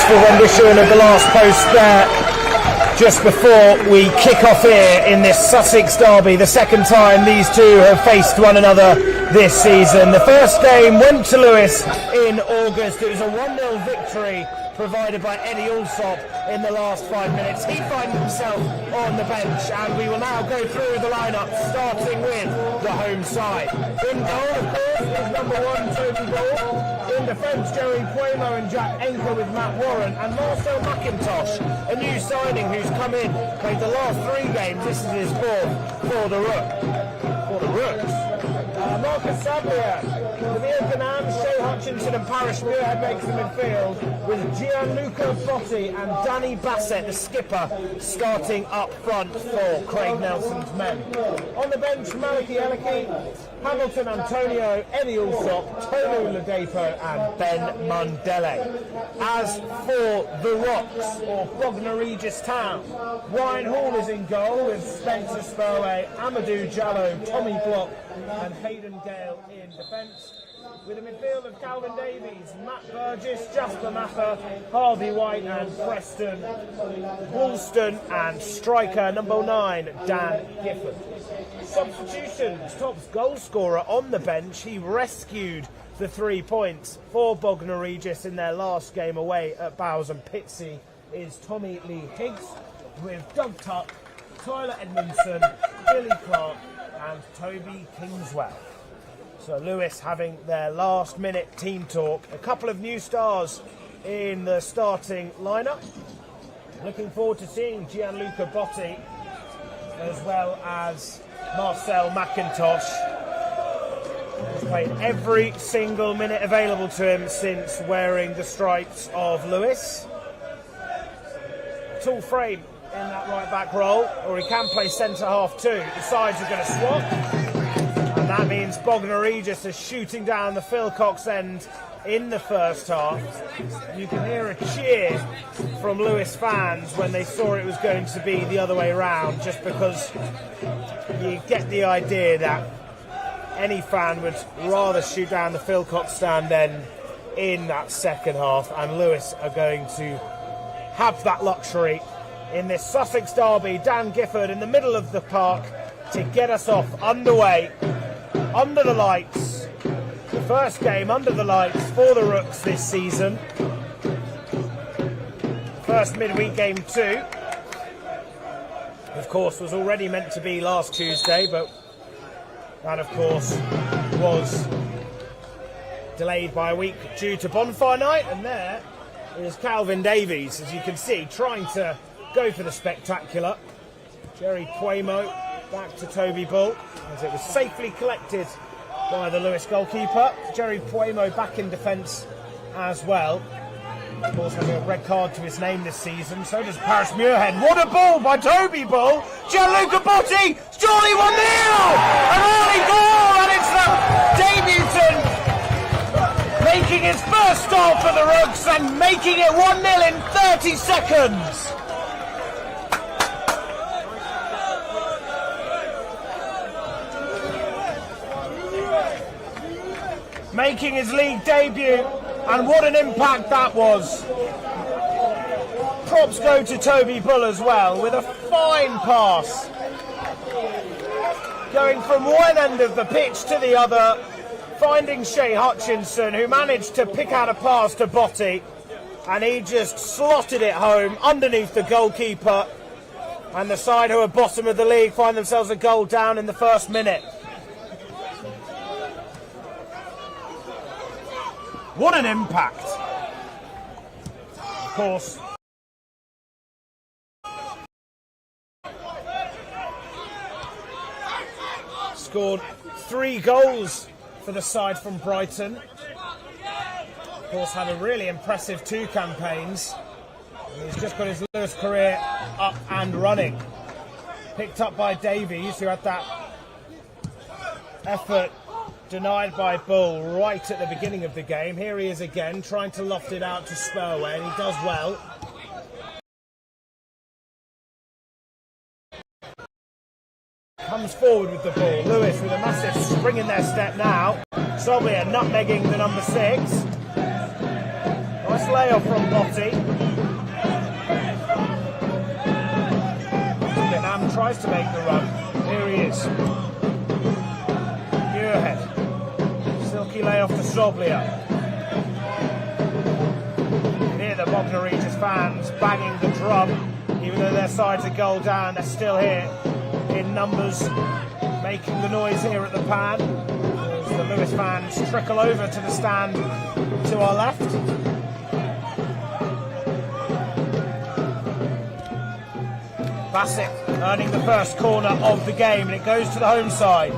beautiful rendition of the last post there just before we kick off here in this Sussex derby, the second time these two have faced one another this season. The first game went to Lewes in August. It was a 1-0 victory provided by Eddie Allsop in the last 5 minutes. He finds himself on the bench, and we will now go through the lineup, starting with the home side. In goal, of course, is number 1, Toby Ball. In defence, Jerry Cuomo and Jack Anker with Matt Warren, and Marcel McIntosh, a new signing who's come in, played the last 3 games. This is his 4th for the Rooks. Marcus Sablier, Nabil Ghanem, Shea Hutchinson and Parish Muirhead makes the midfield, with Gianluca Botti and Danny Bassett, the skipper, starting up front for Craig Nelson's men. On the bench, Maliki Eleki, Hamilton Antonio, Eddie Allsop, Tolu Ladapo and Ben Mundele. As for the Rocks, or Bognor Regis Town, Ryan Hall is in goal with Spencer Spurway, Amadou Jallo, Tommy Block and Hayden Gale in defence. With a midfield of Calvin Davies, Matt Burgess, Jasper Mapper, Harvey White and Preston Woolston, and striker number 9, Dan Gifford. Substitutions, Top's goal scorer on the bench. He rescued the 3 points for Bognor Regis in their last game away at Bowes and Pitsea is Tommy Lee Higgs, with Doug Tuck, Tyler Edmondson, Billy Clark and Toby Kingswell. So Lewes having their last minute team talk. A couple of new stars in the starting lineup. Looking forward to seeing Gianluca Botti as well as Marcel McIntosh. He's played every single minute available to him since wearing the stripes of Lewes. Tall frame in that right back role, or he can play centre half too. The sides are going to swap. And that means Bognor Regis is shooting down the Phil Cox end in the first half. You can hear a cheer from Lewes fans when they saw it was going to be the other way around, just because you get the idea that any fan would rather shoot down the Phil Cox stand end in that second half, and Lewes are going to have that luxury in this Sussex derby. Dan Gifford in the middle of the park to get us off underway. Under the lights, the first game under the lights for the Rooks this season. First midweek game too. Of course, was already meant to be last Tuesday, but that of course was delayed by a week due to bonfire night. And there is Calvin Davies, as you can see, trying to go for the spectacular. Jerry Cuomo back to Toby Bull, as it was safely collected by the Lewes goalkeeper. Jerry Cuomo back in defence as well. Of course, has a red card to his name this season. So does Parish Muirhead. What a ball by Toby Bull! Gianluca Botti! Surely 1-0! An early goal, and it's the debutant making his first start for the Rooks and making it 1-0 in 30 seconds. Making his league debut, and what an impact that was. Props go to Toby Bull as well, with a fine pass. Going from one end of the pitch to the other, finding Shea Hutchinson, who managed to pick out a pass to Botti, and he just slotted it home underneath the goalkeeper, and the side who are bottom of the league find themselves a goal down in the first minute. What an impact! Of course, scored 3 goals for the side from Brighton. Of course, had a really impressive 2 campaigns. And he's just got his Lewes career up and running. Picked up by Davies, who had that effort denied by Bull right at the beginning of the game. Here he is again, trying to loft it out to Spurway, and he does well. Comes forward with the ball. Lewes with a massive spring in their step now. Soblier nutmegging the number 6. Nice layoff from Botti. Ganam tries to make the run. Here he is. Muirhead. Silky layoff to Soblia. Here the Bognor Regis fans banging the drum. Even though their side's a goal down, they're still here in numbers, making the noise here at the pan. As the Lewes fans trickle over to the stand to our left. Bassett earning the first corner of the game, and it goes to the home side.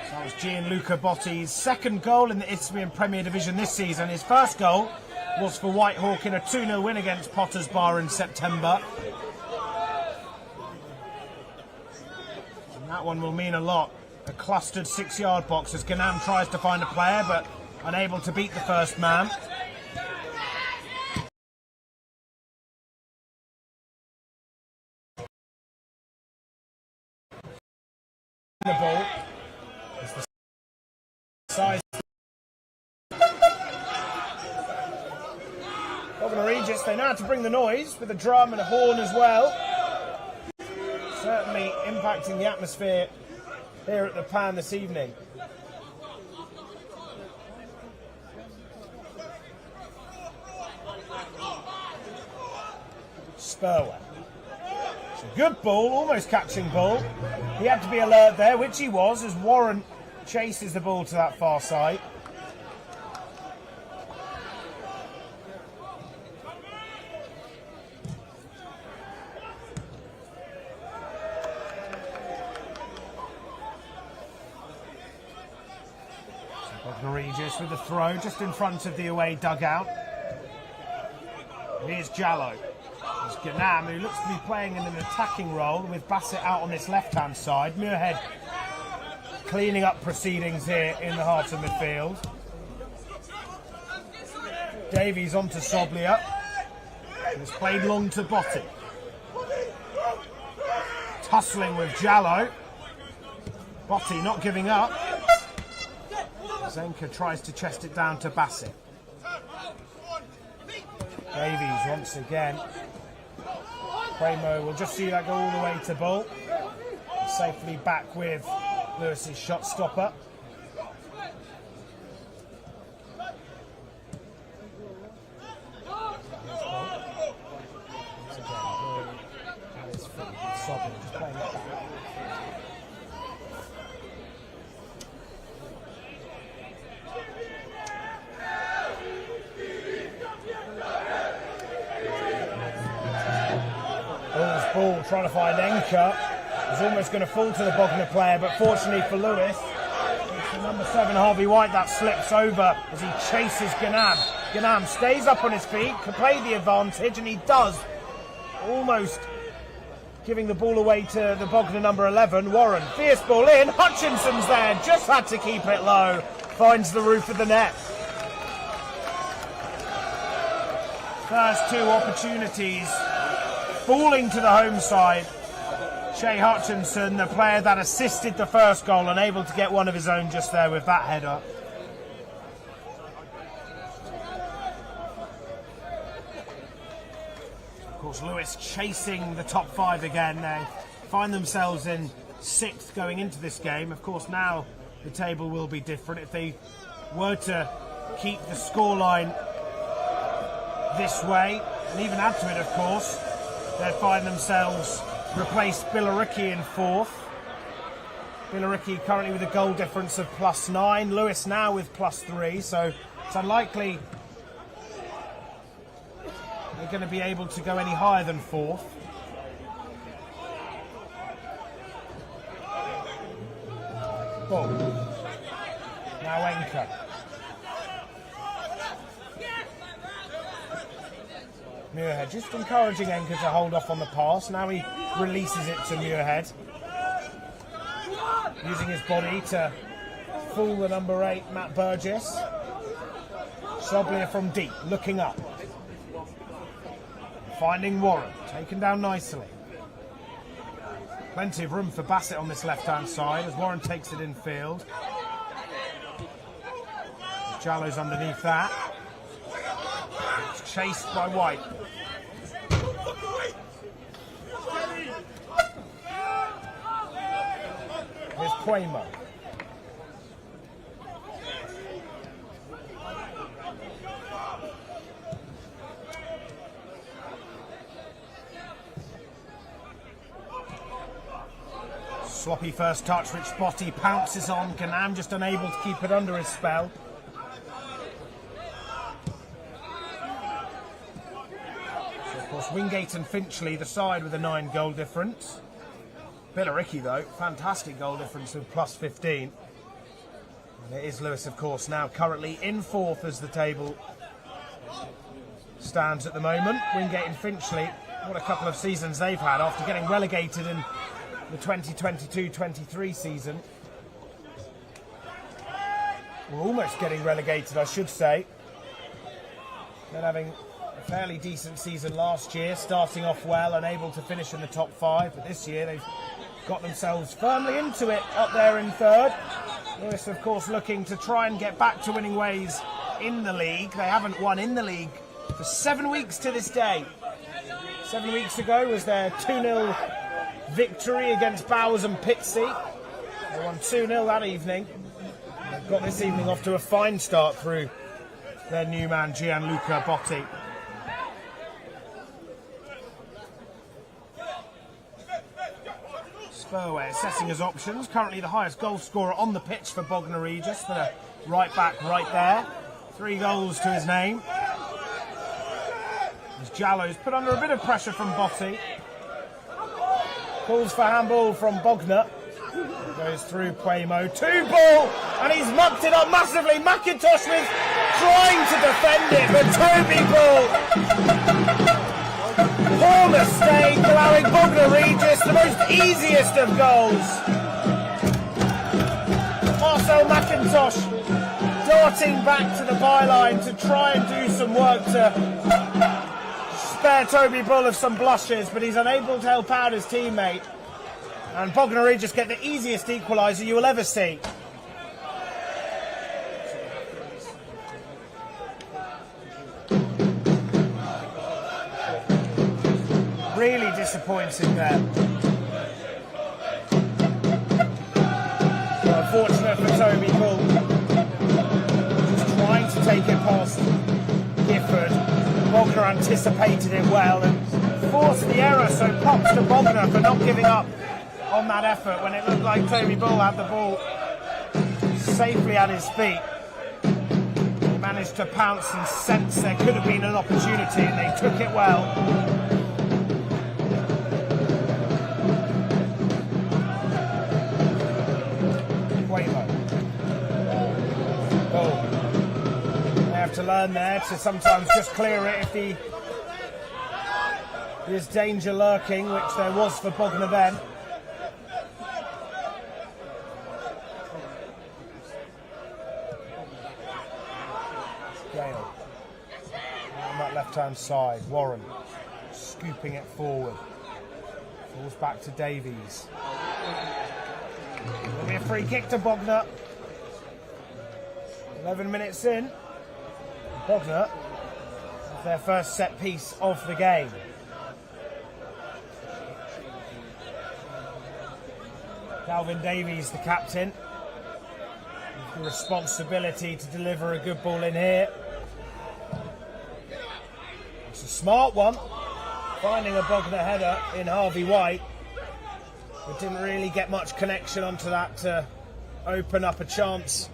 That was Gianluca Botti's second goal in the Isthmian Premier Division this season. His first goal was for Whitehawk in a 2-0 win against Potters Bar in September. That one will mean a lot. A clustered 6-yard box as Ganam tries to find a player but unable to beat the first man. The ball is the size. Bognor Regis, they know how to bring the noise with a drum and a horn as well. Certainly impacting the atmosphere here at the pan this evening. Spurwell. It's a good ball, almost catching ball. He had to be alert there, which he was, as Warren chases the ball to that far side. Bognor Regis with the throw just in front of the away dugout. Here's Jallo. There's Ganam, who looks to be playing in an attacking role with Bassett out on this left-hand side. Muirhead cleaning up proceedings here in the heart of midfield. Davies onto Soblia. It's played long to Botti. Tussling with Jallo. Botti not giving up. Zenka tries to chest it down to Bassett. Davies once again. Premo will just see that go all the way to Bull. Safely back with Lewis's shot stopper. Just playing it back. Ball trying to find Enker. He's almost going to fall to the Bognor player, but fortunately for Lewes, it's the number 7 Harvey White that slips over as he chases Ganam. Ganam stays up on his feet, can play the advantage, and he does, almost giving the ball away to the Bognor number 11, Warren. Fierce ball in, Hutchinson's there, just had to keep it low, finds the roof of the net. First 2 opportunities falling to the home side. Shea Hutchinson, the player that assisted the first goal, unable to get one of his own just there with that header. Of course, Lewes chasing the top 5 again. They find themselves in 6th going into this game. Of course, now the table will be different. If they were to keep the scoreline this way, and even add to it, of course, they'd find themselves replaced Billericay in 4th. Billericay currently with a goal difference of +9. Lewes now with +3, so it's unlikely they're going to be able to go any higher than 4th. Ball. Now Enker. Muirhead just encouraging Enker to hold off on the pass. Now he releases it to Muirhead. Using his body to fool the number 8, Matt Burgess. Soblia from deep, looking up. Finding Warren, taken down nicely. Plenty of room for Bassett on this left-hand side as Warren takes it in field. Jallo's underneath that. It's chased by White. Here's Quaymo. Sloppy first touch, which Spotty pounces on. Canam just unable to keep it under his spell. So of course, Wingate and Finchley, the side with a 9 goal difference. Billericay, though, fantastic goal difference with plus 15. And it is Lewes, of course, now currently in 4th as the table stands at the moment. Wingate and Finchley, what a couple of seasons they've had after getting relegated in the 2022-23 season. We're almost getting relegated, I should say. Then having a fairly decent season last year, starting off well, unable to finish in the top 5, but this year they've got themselves firmly into it up there in 3rd. Lewes, of course, looking to try and get back to winning ways in the league. They haven't won in the league for 7 weeks to this day. 7 weeks ago was their 2-0 victory against Bowers and Pitsea. They won 2-0 that evening. They've got this evening off to a fine start through their new man Gianluca Botti. Spurway assessing his options. Currently the highest goal scorer on the pitch for Bognor Regis, with a right back right there. 3 goals to his name. As Jallo's put under a bit of pressure from Botti. Calls for handball from Bognor. Goes through Quaymo. 2 ball, and he's mucked it up massively. McIntosh was trying to defend it, but Toby Bull. Poor mistake, allowing Bognor Regis the most easiest of goals. Marcel McIntosh darting back to the byline to try and do some work to spare Toby Bull of some blushes, but he's unable to help out his teammate. And Bognor Regis get the easiest equaliser you will ever see. Really disappointing there. Well, unfortunate for Toby Bull. Just trying to take it past Gifford. Bognor anticipated it well and forced the error, so props to Bognor for not giving up on that effort when it looked like Toby Bull had the ball safely at his feet. He managed to pounce and sense there could have been an opportunity, and they took it well. To learn there to sometimes just clear it if there's danger lurking, which there was for Bognor then. Gale on that left-hand side. Warren scooping it forward. Falls back to Davies. There'll be a free kick to Bognor. 11 minutes in. Bognor with their first set piece of the game. Calvin Davies, the captain, with the responsibility to deliver a good ball in here. It's a smart one, finding a Bognor header in Harvey White, but didn't really get much connection onto that to open up a chance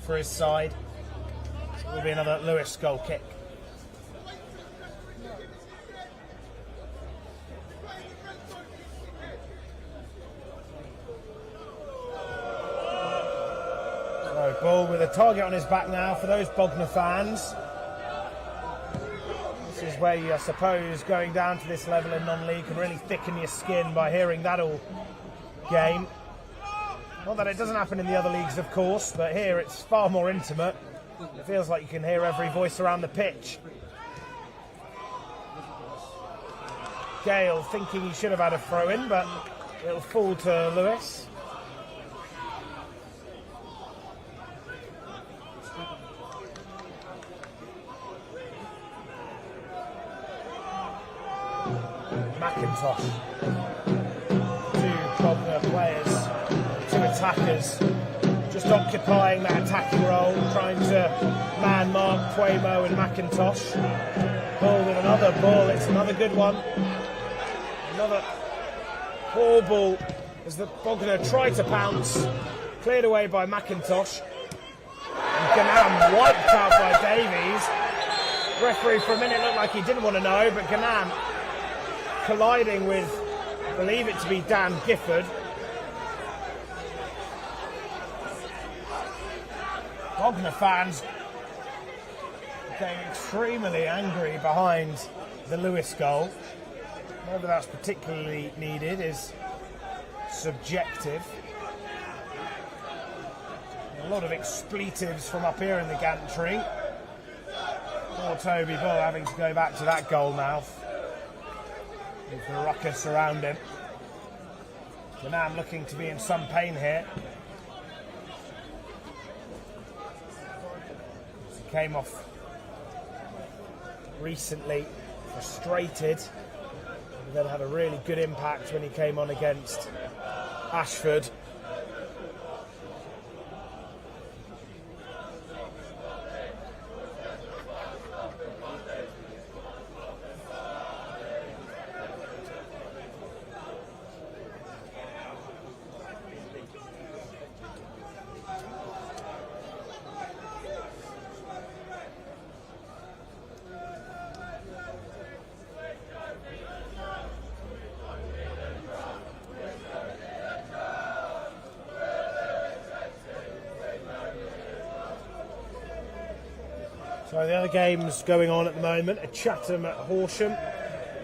for his side. Will be another Lewes goal kick. So Bull with a target on his back now for those Bognor fans. This is where you, I suppose, going down to this level in non-league can really thicken your skin by hearing that all game. Not that it doesn't happen in the other leagues, of course, but here it's far more intimate. It feels like you can hear every voice around the pitch. Gale thinking he should have had a throw-in, but it'll fall to Lewes. McIntosh. Two Bognor players, two attackers, just occupying that attacking role, trying to man mark Puemo and McIntosh. Bull with another ball, it's another good one. Another poor ball as the Bognor try to pounce, cleared away by McIntosh. And Ganam wiped out by Davies. Referee for a minute looked like he didn't want to know, but Ganam colliding with, I believe it to be Dan Gifford. Bognor fans getting extremely angry behind the Lewes goal. Whether that's particularly needed is subjective. A lot of expletives from up here in the gantry. Poor Toby Bull having to go back to that goal mouth with the ruckus around him. Ganam looking to be in some pain here. He came off recently frustrated. He then had a really good impact when he came on against Ashford. So the other games going on at the moment are Chatham at Horsham.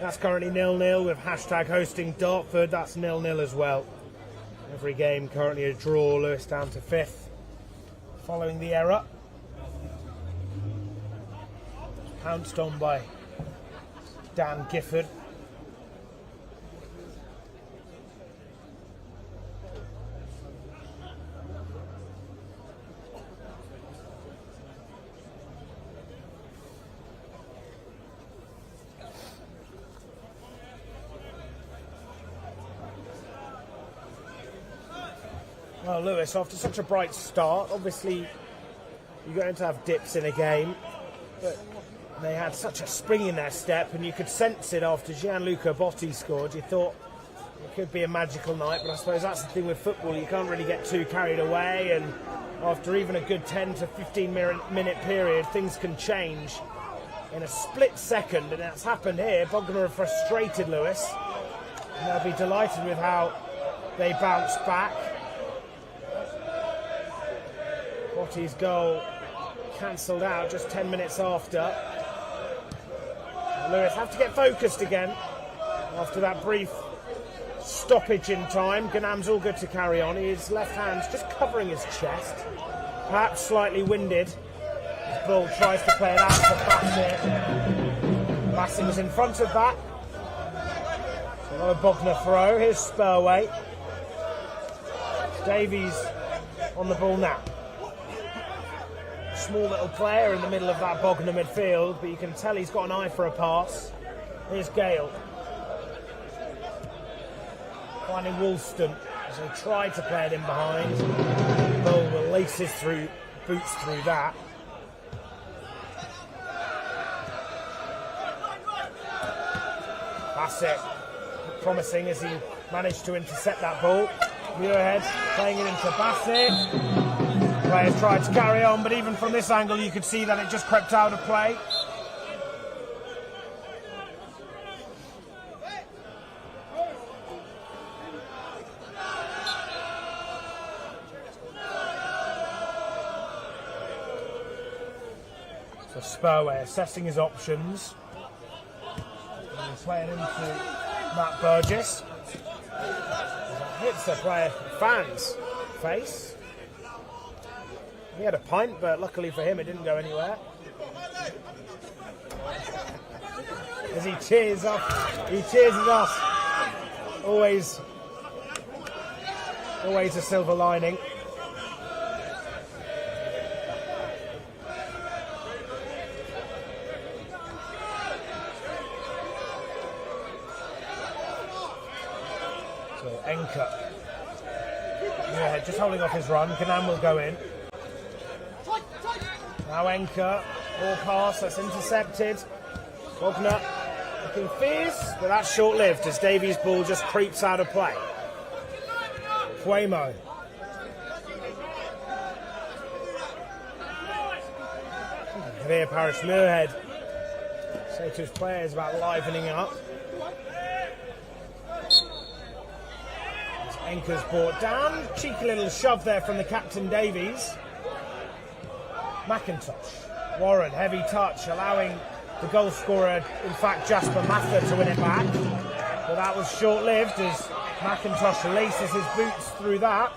That's currently 0-0 with hashtag hosting Dartford. That's 0-0 as well. Every game currently a draw. Lewes down to 5th following the error. Pounced on by Dan Gifford. Well, Lewes, after such a bright start, obviously you're going to have dips in a game, but they had such a spring in their step, and you could sense it after Gianluca Botti scored. You thought it could be a magical night, but I suppose that's the thing with football, you can't really get too carried away, and after even a good 10 to 15 minute period, things can change in a split second, and that's happened here. Bognor have frustrated Lewes, and they'll be delighted with how they bounced back. Botti's goal cancelled out just 10 minutes after. Lewes have to get focused again after that brief stoppage in time. Ganam's all good to carry on. His left hand's just covering his chest, perhaps slightly winded. His ball tries to play it out to Bassett. Bassett was in front of that. So another Bognor throw. Here's Spurway. Davies on the ball now. Small little player in the middle of that Bognor midfield, but you can tell he's got an eye for a pass. Here's Gale. Finding Woolston as he tried to play it in behind. Bull will lace his boots through that. Bassett promising as he managed to intercept that ball. Muirhead playing it into Bassett. Players tried to carry on, but even from this angle you could see that it just crept out of play. So Spurway assessing his options. And he's playing into Matt Burgess. That hits the player fan's face. He had a pint, but luckily for him it didn't go anywhere. as he cheers us. Always a silver lining. So Enka, yeah, just holding off his run. Ganam will go in. Now Enka, ball pass that's intercepted. Bognor looking fierce, but that's short-lived as Davies' ball just creeps out of play. Fuemo. Here, Parish Muirhead say to his players about livening up. Enka's brought down. Cheeky little shove there from the captain Davies. McIntosh. Warren, heavy touch, allowing the goal scorer, in fact Jasper Mather, to win it back. But that was short-lived as McIntosh laces his boots through that.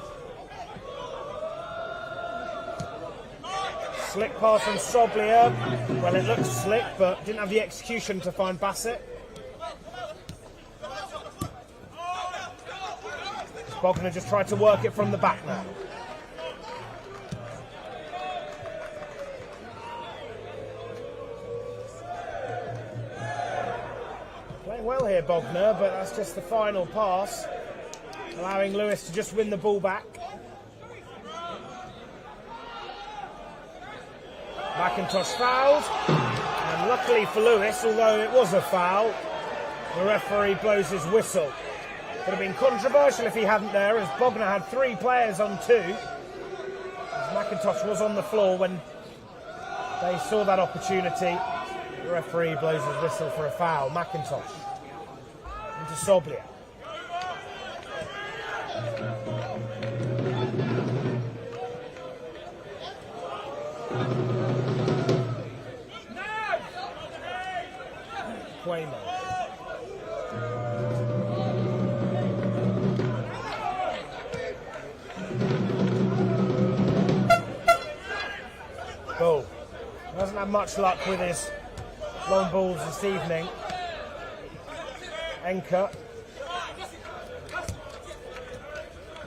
Slick pass from Soblier. Well, it looked slick, but didn't have the execution to find Bassett. Bognor just tried to work it from the back now. Playing well here, Bognor, but that's just the final pass, allowing Lewes to just win the ball back. McIntosh fouled, and luckily for Lewes, although it was a foul, the referee blows his whistle. Would have been controversial if he hadn't there, as Bognor had 3 players on 2. As McIntosh was on the floor when they saw that opportunity. The referee blows his whistle for a foul. McIntosh into Soblier. Fuemo. Goal. Doesn't have much luck with his long balls this evening. Enka.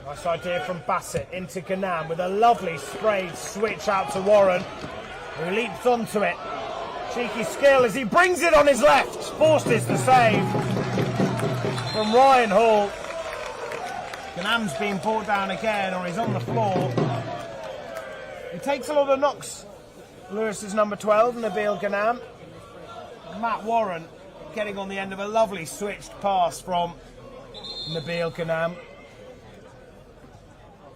Nice idea from Bassett into Ganam with a lovely sprayed switch out to Warren, who leaps onto it. Cheeky skill as he brings it on his left. Forces the save from Ryan Hall. Ganam's being brought down again, or he's on the floor. He takes a lot of knocks. Lewis is number 12, Nabil Ganam. Matt Warren getting on the end of a lovely switched pass from Nabil Ganam.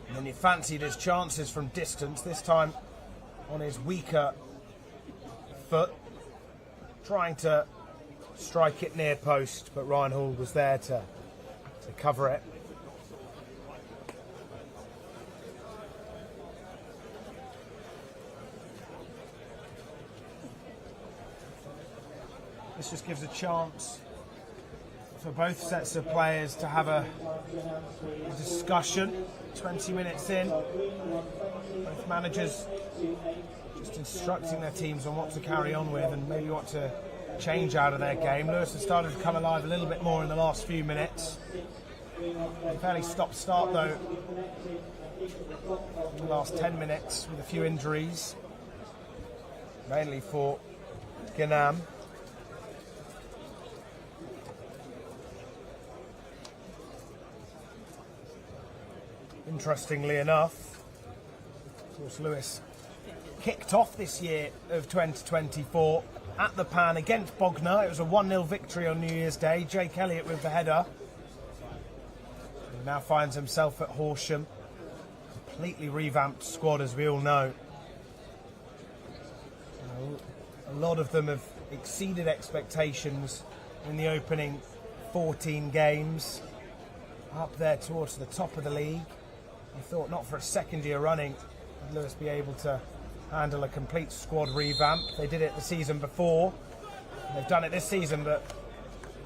And then he fancied his chances from distance, this time on his weaker foot, trying to strike it near post, but Ryan Hall was there to cover it. This just gives a chance for both sets of players to have a discussion. 20 minutes in, both managers just instructing their teams on what to carry on with and maybe what to change out of their game. Lewes has started to come alive a little bit more in the last few minutes. A fairly stop-start though in the last 10 minutes with a few injuries, mainly for Ganam. Interestingly enough, of course, Lewes kicked off this year of 2024 at the Pan against Bognor. It was a 1-0 victory on New Year's Day. Jake Elliott with the header. He now finds himself at Horsham. Completely revamped squad, as we all know. A lot of them have exceeded expectations in the opening 14 games. Up there towards the top of the league. I thought not for a second year running would Lewes be able to handle a complete squad revamp. They did it the season before. They've done it this season, but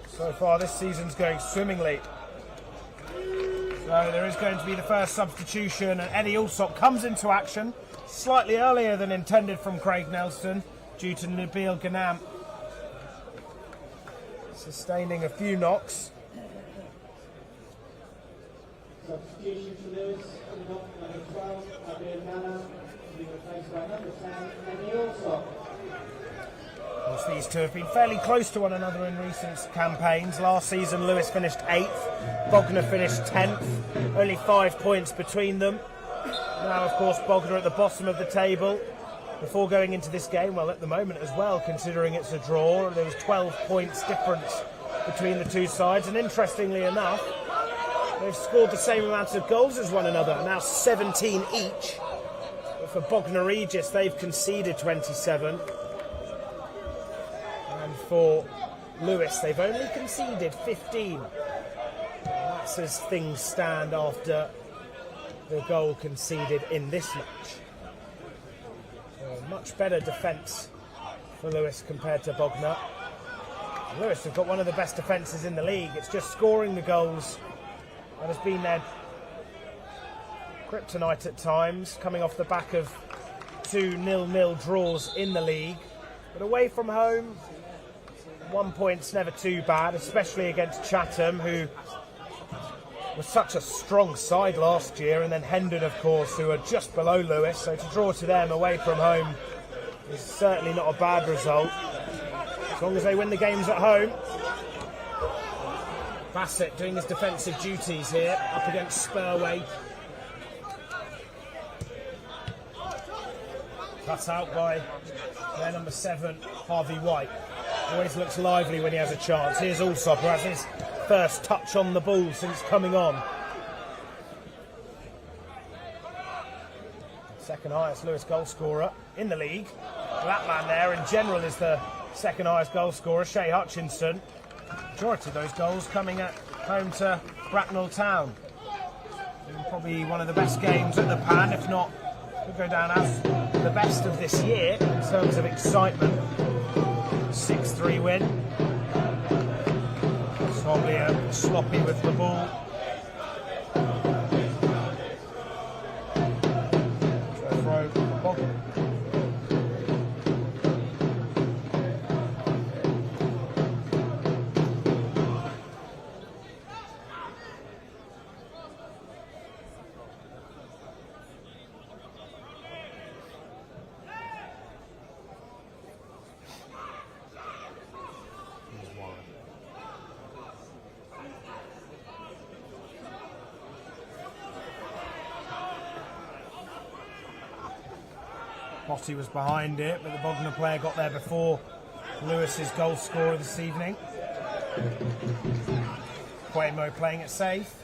so far this season's going swimmingly. So there is going to be the first substitution, and Eddie Alsop comes into action slightly earlier than intended from Craig Nelson due to Nabil Ganam sustaining a few knocks. Substitution for Lewes coming off, number 12, Nana, being replaced by number 10, and Of course, these two have been fairly close to one another in recent campaigns. Last season, Lewes finished 8th, Bognor finished 10th, only 5 points between them. Now, of course, Bognor at the bottom of the table. Before going into this game, well, at the moment as well, considering it's a draw, there was 12 points difference between the two sides, and interestingly enough, they've scored the same amount of goals as one another, now 17 each. But for Bognor Regis, they've conceded 27. And for Lewes, they've only conceded 15. That's as things stand after the goal conceded in this match. So a much better defence for Lewes compared to Bognor. Lewes have got one of the best defences in the league. It's just scoring the goals that has been their kryptonite at times, coming off the back of 2 0-0 draws in the league. But away from home, 1 point's never too bad, especially against Chatham, who was such a strong side last year, and then Hendon, of course, who are just below Lewes. So to draw to them away from home is certainly not a bad result, as long as they win the games at home. Bassett doing his defensive duties here, up against Spurway. Cut out by their number 7, Harvey White. Always looks lively when he has a chance. Here's Alsop, who has his first touch on the ball since coming on. Second highest Lewes goal scorer in the league. That man there in general is the second highest goal scorer, Shay Hutchinson. Majority of those goals coming at home to Bracknell Town. Probably one of the best games at the Pan, if not, could go down as the best of this year in terms of excitement. 6-3 win. Soblier sloppy with the ball. Throw Bognor. Botty was behind it, but the Bognor player got there before Lewis's goal scorer this evening. Quamo playing it safe.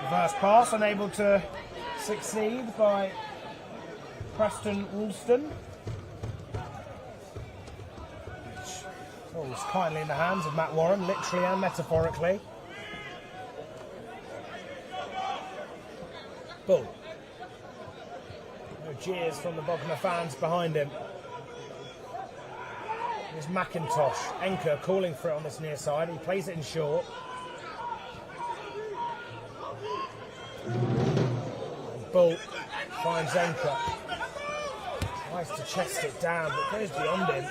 Reverse pass, unable to succeed by Preston Woolston. Falls kindly in the hands of Matt Warren, literally and metaphorically. Bull. No jeers from the Bognor fans behind him. Here's McIntosh. Enker calling for it on this near side. He plays it in short. Bull finds Enker. Tries to chest it down, but goes beyond him.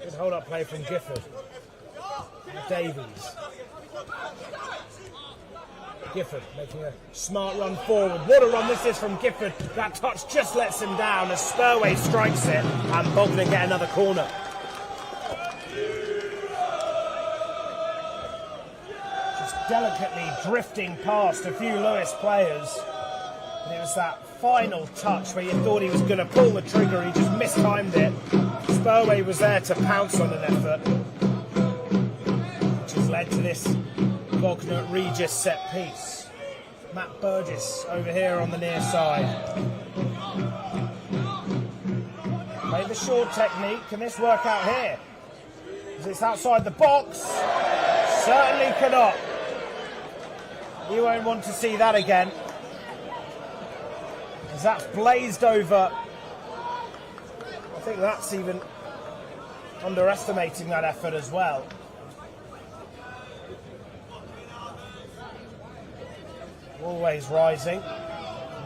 Good hold-up play from Gifford. Davies. Gifford making a smart run forward. What a run this is from Gifford. That touch just lets him down as Spurway strikes it and Bognor get another corner. Delicately drifting past a few Lewes players, and it was that final touch where you thought he was going to pull the trigger, he just mistimed it. Spurway was there to pounce on an effort, which has led to this Bognor Regis set piece. Matt Burgess over here on the near side. Play the short technique. Can this work out here? Is it's outside the box? Certainly cannot. You won't want to see that again. As that's blazed over. I think that's even underestimating that effort as well. Always rising.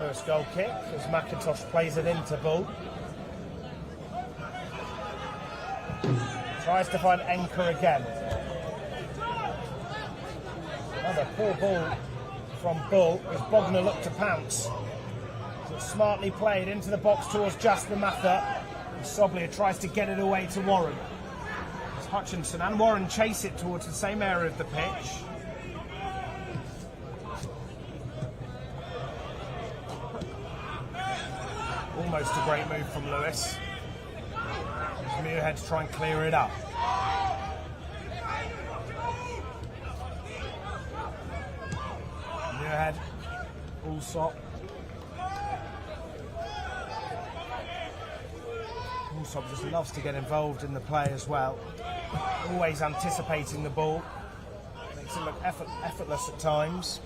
Lewes goal kick as McIntosh plays it into Bull. Tries to find Anchor again. Another poor ball from Bull as Bognor looked to pounce. So it's smartly played into the box towards Jasper Mather. And Soblia tries to get it away to Warren. As Hutchinson and Warren chase it towards the same area of the pitch. Almost a great move from Lewes. Muirhead to try and clear it up. Muirhead, Allsop. Allsop just loves to get involved in the play as well. Always anticipating the ball. Makes it look effortless at times.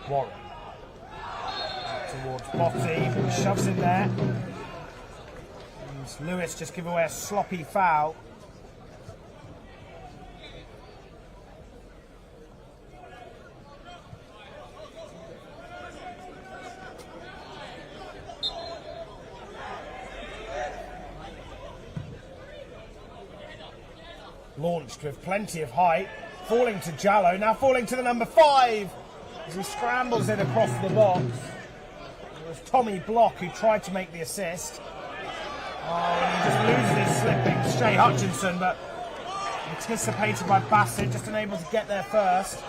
Warren towards Botty, shoves in there. And Lewes just give away a sloppy foul. Launched with plenty of height, falling to Jallow, now falling to the number 5. As he scrambles it across the box. It was Tommy Block who tried to make the assist. Oh, and he just loses his slipping. Shay Hutchinson, but anticipated by Bassett, just unable to get there first.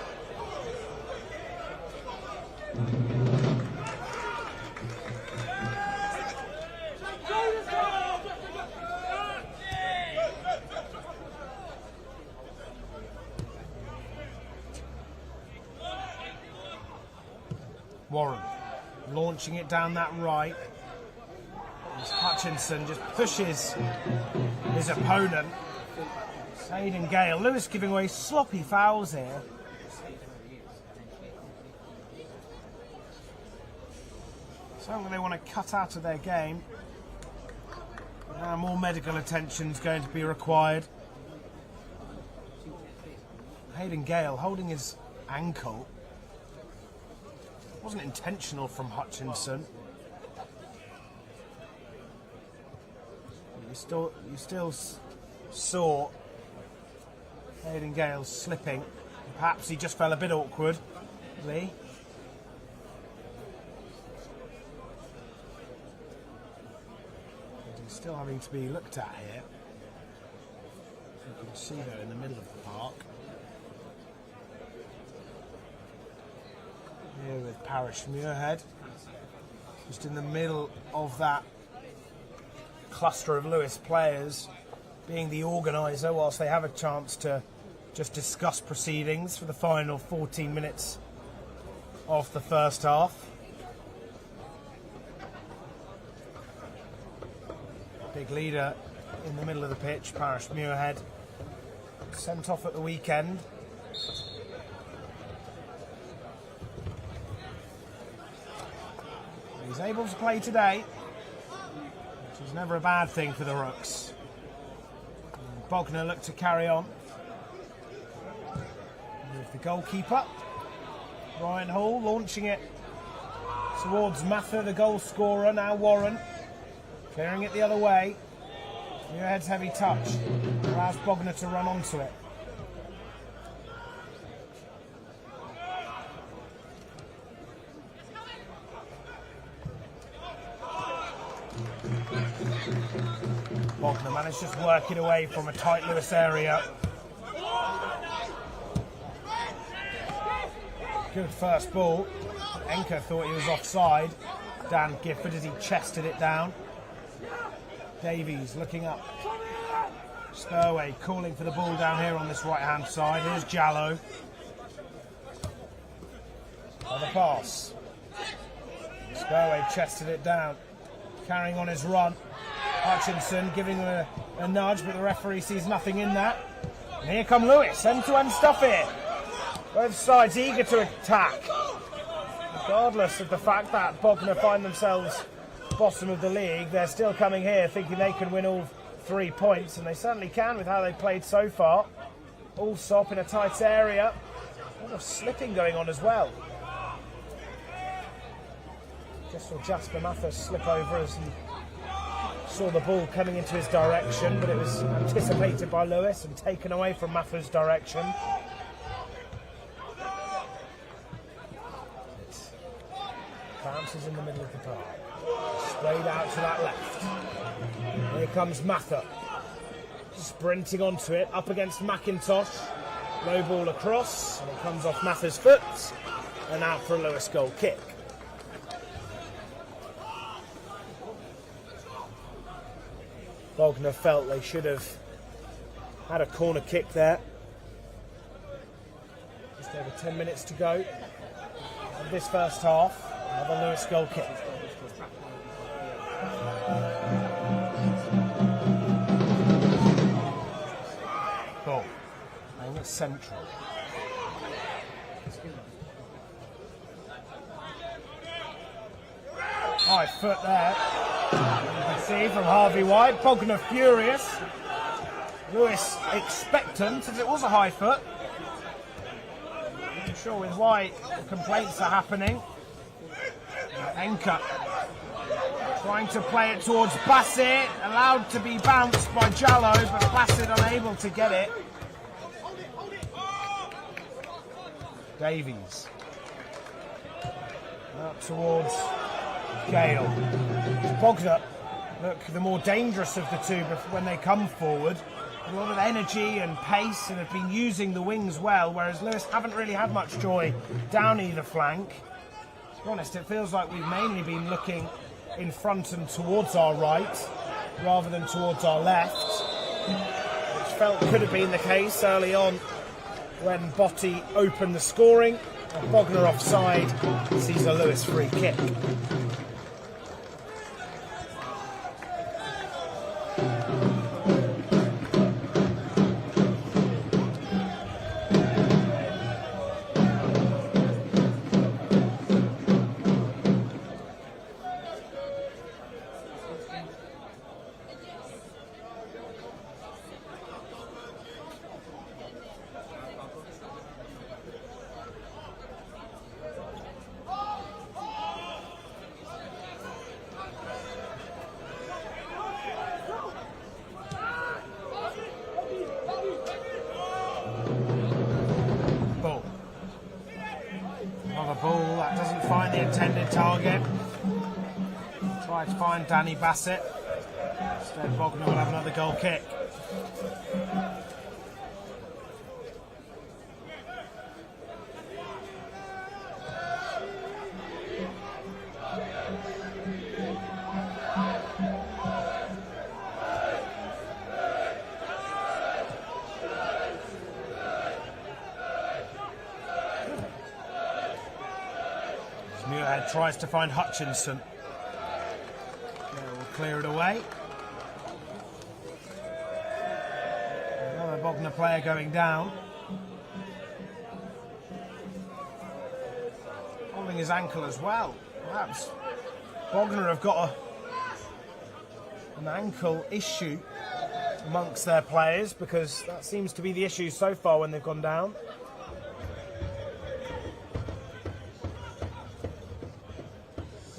Warren launching it down that right. As Hutchinson just pushes his opponent. Aidan Gale. Lewes giving away sloppy fouls here. Something they want to cut out of their game. More medical attention is going to be required. Aidan Gale holding his ankle. Wasn't intentional from Hutchinson. You still saw Aidan Gale slipping. Perhaps he just fell a bit awkwardly. He's still having to be looked at here. You can see there in the middle of the park. Here with Parish Muirhead, just in the middle of that cluster of Lewes players, being the organiser whilst they have a chance to just discuss proceedings for the final 14 minutes of the first half. Big leader in the middle of the pitch, Parish Muirhead, sent off at the weekend. He's able to play today, which is never a bad thing for the Rooks. Bognor looked to carry on. With the goalkeeper, Ryan Hall, launching it towards Mather, the goal scorer, now Warren. Clearing it the other way. Muirhead's heavy touch allows Bognor to run onto it. Bognor managed to just work it away from a tight Lewes area. Good first ball. Enker thought he was offside. Dan Gifford as he chested it down. Davies looking up. Spurway calling for the ball down here on this right-hand side. Here's Jallow. On the pass. Spurway chested it down. Carrying on his run. Hutchinson giving him a nudge, but the referee sees nothing in that. And here come Lewes. End-to-end stuff here. Both sides eager to attack. Regardless of the fact that Bognor find themselves bottom of the league, they're still coming here thinking they can win all 3 points, and they certainly can with how they've played so far. Allsop in a tight area. A lot of slipping going on as well. Just saw Jasper Mathers slip over as he saw the ball coming into his direction, but it was anticipated by Lewes and taken away from Mathers' direction. Bounces in the middle of the park. Sprayed out to that left. Here comes Mather. Sprinting onto it, up against McIntosh. Low ball across, and it comes off Mather's foot. And out for a Lewes goal kick. Bognor felt they should have had a corner kick there. Just over 10 minutes to go of this first half. Another Lewes goal kick. Ball. Playing it central. High foot there. You can see from Harvey White. Bognor furious. Lewes expectant, as it was a high foot. I'm sure with White the complaints are happening. Enker trying to play it towards Bassett, allowed to be bounced by Jallow, but Bassett unable to get it. Davies out towards Gale. Bognor look the more dangerous of the two when they come forward. A lot of energy and pace, and have been using the wings well, whereas Lewes haven't really had much joy down either flank. To be honest, it feels like we've mainly been looking in front and towards our right rather than towards our left, which felt could have been the case early on when Botti opened the scoring. And Bognor offside sees a Lewes free kick. Ball that doesn't find the intended target. Try to find Danny Bassett. Instead, Bognor will have another goal kick. Muirhead tries to find Hutchinson. They will clear it away. Another Bognor player going down. Holding his ankle as well. Perhaps Bognor have got an ankle issue amongst their players, because that seems to be the issue so far when they've gone down.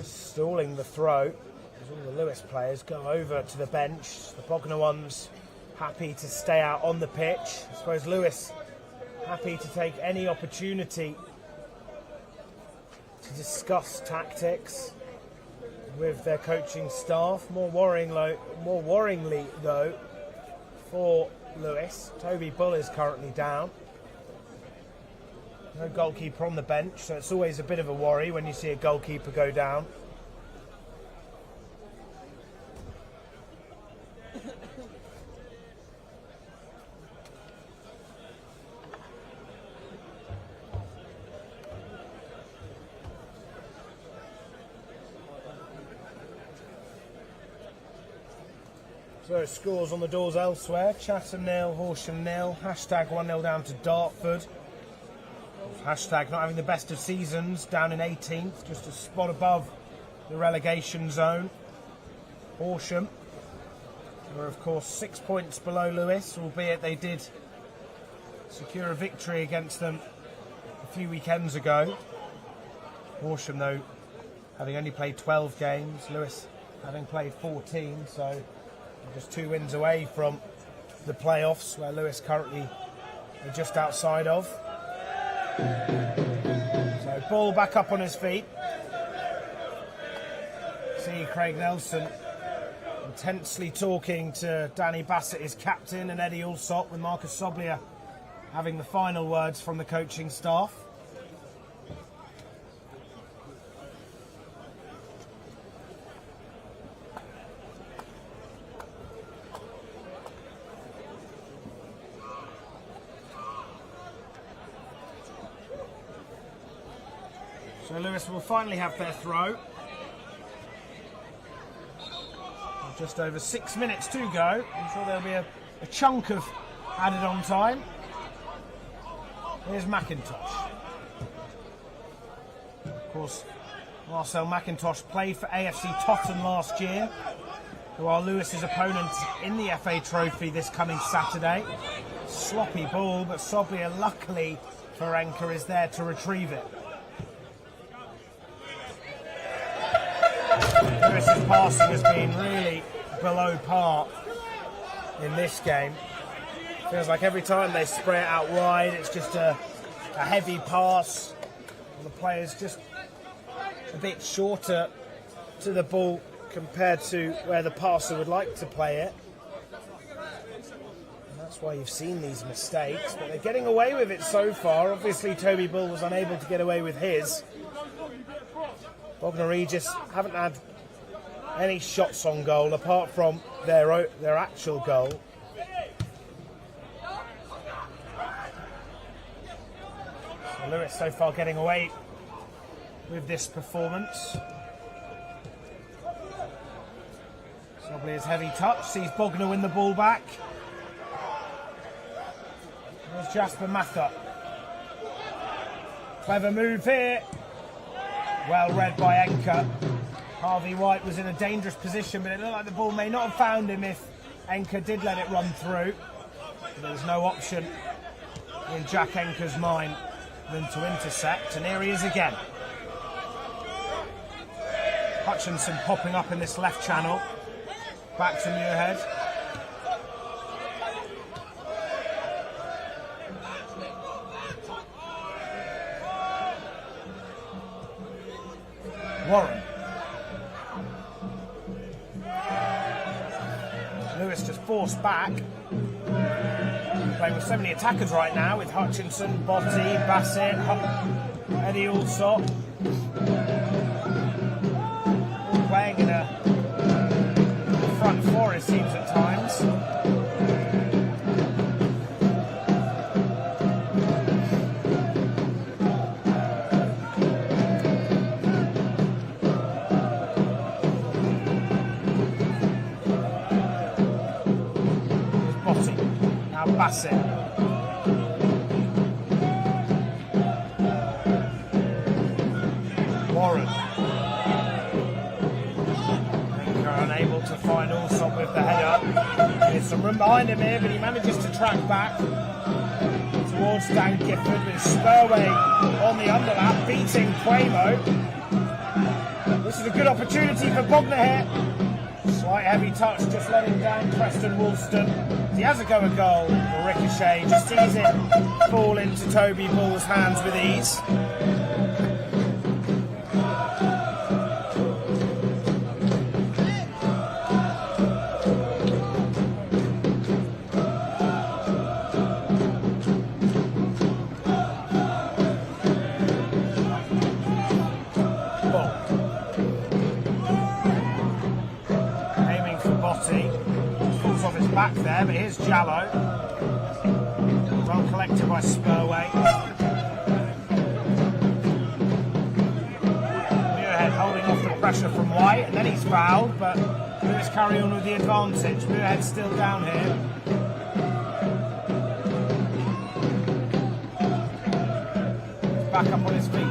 Stalling the throw as all the Lewes players go over to the bench. The Bognor ones happy to stay out on the pitch. I suppose Lewes happy to take any opportunity to discuss tactics with their coaching staff. More worryingly though for Lewes, Toby Bull is currently down. No goalkeeper on the bench, so it's always a bit of a worry when you see a goalkeeper go down. So scores on the doors elsewhere. Chatham 0, Horsham 0. Hashtag 1-0 down to Dartford. Hashtag not having the best of seasons, down in 18th, just a spot above the relegation zone. Horsham were of course 6 points below Lewes, albeit they did secure a victory against them a few weekends ago. Horsham though having only played 12 games, Lewes having played 14, so just 2 wins away from the playoffs, where Lewes currently are just outside of. So Ball back up on his feet. See Craig Nelson intensely talking to Danny Bassett, his captain, and Eddie Allsop, with Marcus Soblier having the final words from the coaching staff. So Lewes will finally have their throw. Just over 6 minutes to go. I'm sure there'll be a chunk of added on time. Here's McIntosh. Of course, Marcel McIntosh played for AFC Totton last year, who are Lewis's opponents in the FA Trophy this coming Saturday. Sloppy ball, but Soblier, luckily for Enker, is there to retrieve it. Lewis's passing has been really below par in this game. Feels like every time they spray it out wide, it's just a heavy pass. The player's just a bit shorter to the ball compared to where the passer would like to play it. And that's why you've seen these mistakes, but they're getting away with it so far. Obviously Toby Bull was unable to get away with his. Bognor just haven't had any shots on goal apart from their actual goal. So Lewis so far getting away with this performance. Soblier's heavy touch sees Bognor win the ball back. There's Jasper Mather. Clever move here. Well read by Enker. Harvey White was in a dangerous position, but it looked like the ball may not have found him if Enker did let it run through. There was no option in Jack Enker's mind than to intercept, and here he is again. Hutchinson popping up in this left channel. Back to Muirhead. Warren. Lewes just forced back. Playing with so many attackers right now, with Hutchinson, Botti, Bassett, Eddie Allsop. Playing in a front four, it seems, at times. Bassett. Warren. Enker unable to find Allsop with the header. There's some room behind him here, but he manages to track back towards Dan Gifford, with Spurway on the underlap, beating Quamo. This is a good opportunity for Bognor here. Slight heavy touch, just letting down Preston Woolston. He has a go at goal. The ricochet just sees it fall into Toby Bull's hands with ease. Back there, but here's Jallow. Well collected by Spurway. Muirhead holding off the pressure from White, and then he's fouled, but Lewes carry on with the advantage. Muirhead's still down here. Back up on his feet.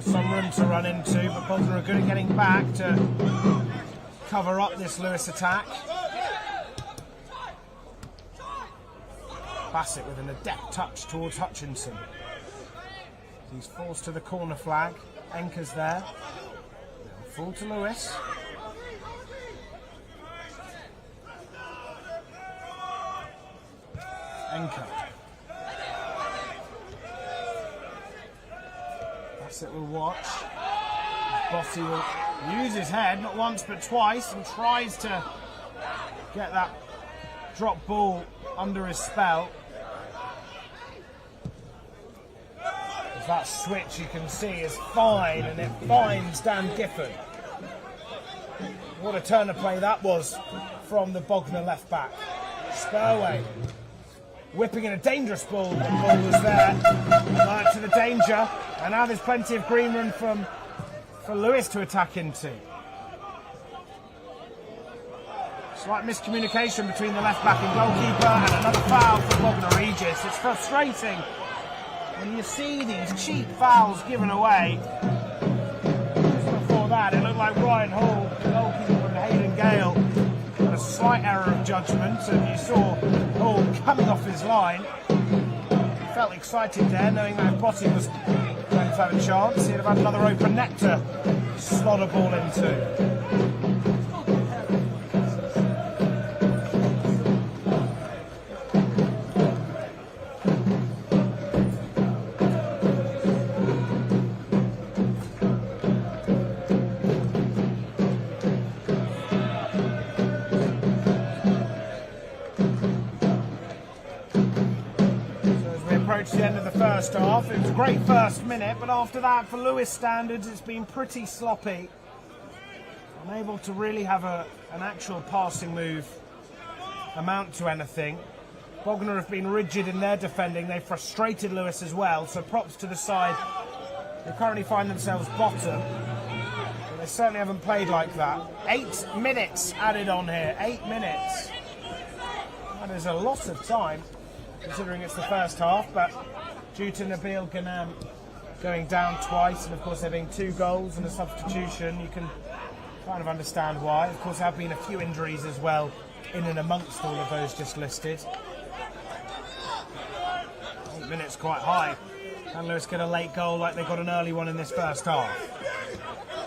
Some room to run into, but Bognor are good at getting back to cover up this Lewes attack. Bassett with an adept touch towards Hutchinson. He's forced to the corner flag. Enker's there. Full to Lewes. Enker. Bassett will watch. Bossy will use his head, not once but twice, and tries to get that drop ball under his spell. As that switch you can see is fine, and it finds Dan Gifford. What a turn of play that was from the Bognor left back. Spurway whipping in a dangerous ball. The ball was there. Right to the danger, and now there's plenty of green room for Lewes to attack into. Slight miscommunication between the left back and goalkeeper, and another foul for Bognor Regis. It's frustrating when you see these cheap fouls given away. Just before that, it looked like Ryan Hall, the goalkeeper from Hayden Gale, had a slight error of judgment, and you saw Hall coming off his line. He felt excited there, knowing that if Bossy was going to have a chance, he'd have had another open net to slot a ball into. Approach the end of the first half. It was a great first minute, but after that, for Lewes standards, it's been pretty sloppy. Unable to really have an actual passing move amount to anything. Bognor have been rigid in their defending. They frustrated Lewes as well, so props to the side. They currently find themselves bottom, but they certainly haven't played like that. 8 minutes added on here. 8 minutes. That is a lot of time, considering it's the first half, but due to Nabil Ghanam going down twice, and of course there being 2 goals and a substitution, you can kind of understand why. Of course there have been a few injuries as well in and amongst all of those just listed. 8 minutes quite high. Can Lewes get a late goal like they got an early one in this first half?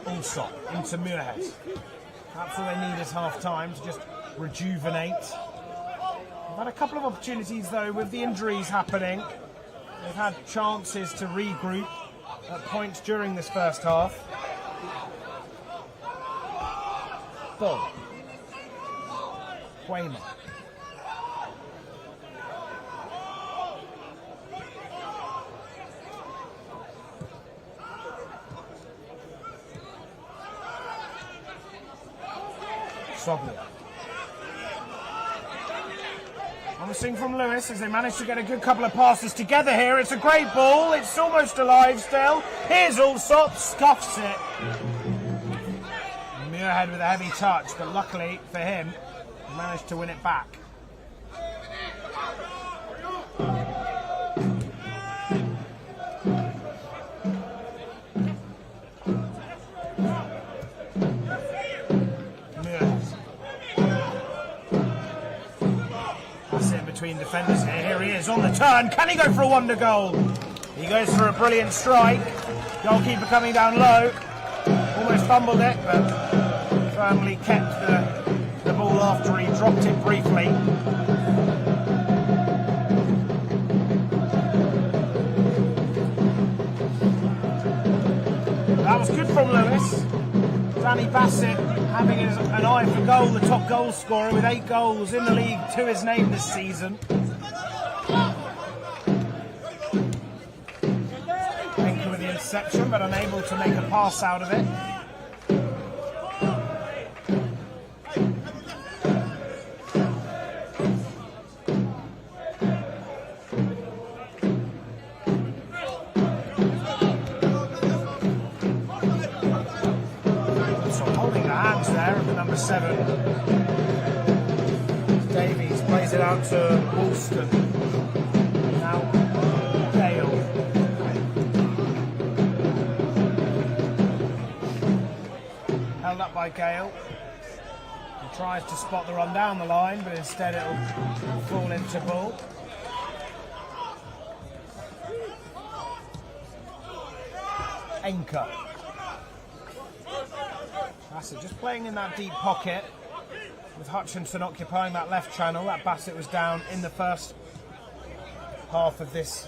Allsop into Muirhead. Perhaps all they need is half time to just rejuvenate. They've had a couple of opportunities though with the injuries happening. They've had chances to regroup at points during this first half. Ball. Wayman. Soglia. Promising from Lewes as they manage to get a good couple of passes together here. It's a great ball. It's almost alive still. Here's Allsop, scuffs it. Muirhead with a heavy touch, but luckily for him, he managed to win it back. Between defenders here. Here he is on the turn. Can he go for a wonder goal? He goes for a brilliant strike. Goalkeeper coming down low. Almost fumbled it, but firmly kept the ball after he dropped it briefly. That was good from Lewes. Danny Bassett having an eye for goal, the top goal scorer with 8 goals in the league to his name this season. interception, but unable to make a pass out of it. So holding the hands there of the number 7. Davies plays it out to Woolston. Now Gale. Held up by Gale. He tries to spot the run down the line, but instead it'll fall into Bull. Anchor. Bassett just playing in that deep pocket with Hutchinson occupying that left channel. That Bassett was down in the first half of this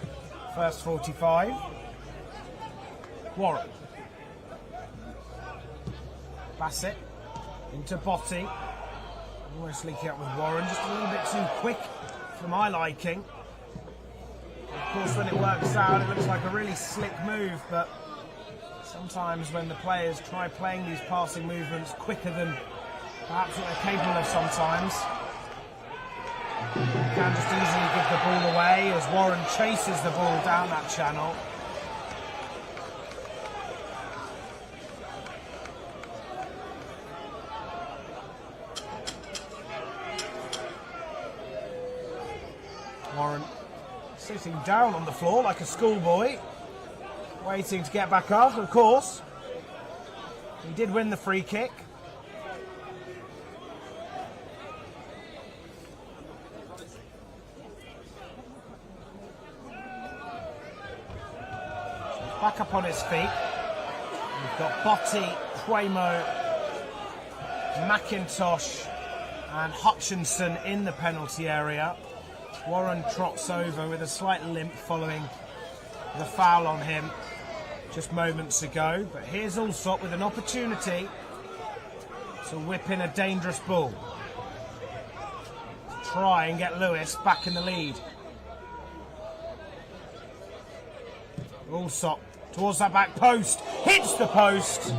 first 45. Warren. Bassett into Botti. Almost linking up with Warren, just a little bit too quick for my liking. Of course, when it works out, it looks like a really slick move, but sometimes when the players try playing these passing movements quicker than perhaps what they're capable of sometimes, you can just easily give the ball away as Warren chases the ball down that channel. Warren sitting down on the floor like a schoolboy, waiting to get back up, of course. He did win the free kick. Back up on his feet. We've got Botti, Quamo, McIntosh and Hutchinson in the penalty area. Warren trots over with a slight limp following the foul on him just moments ago. But here's Allsop with an opportunity to whip in a dangerous ball. Try and get Lewes back in the lead. Allsop towards that back post, hits the post,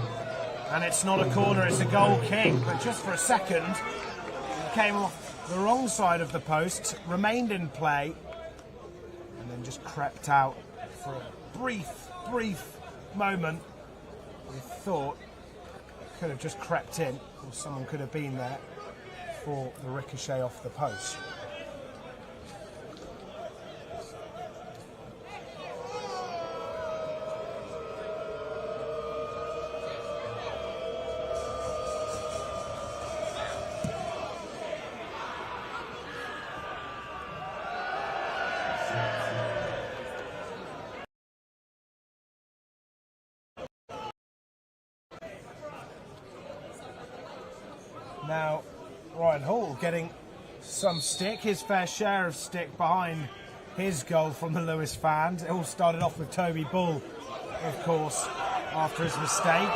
and it's not a corner, it's a goal kick. But just for a second, it came off the wrong side of the post, remained in play, and then just crept out for a brief moment. We thought it could have just crept in, or someone could have been there for the ricochet off the post. Now, Ryan Hall getting some stick, his fair share of stick behind his goal from the Lewes fans. It all started off with Toby Bull, of course, after his mistake.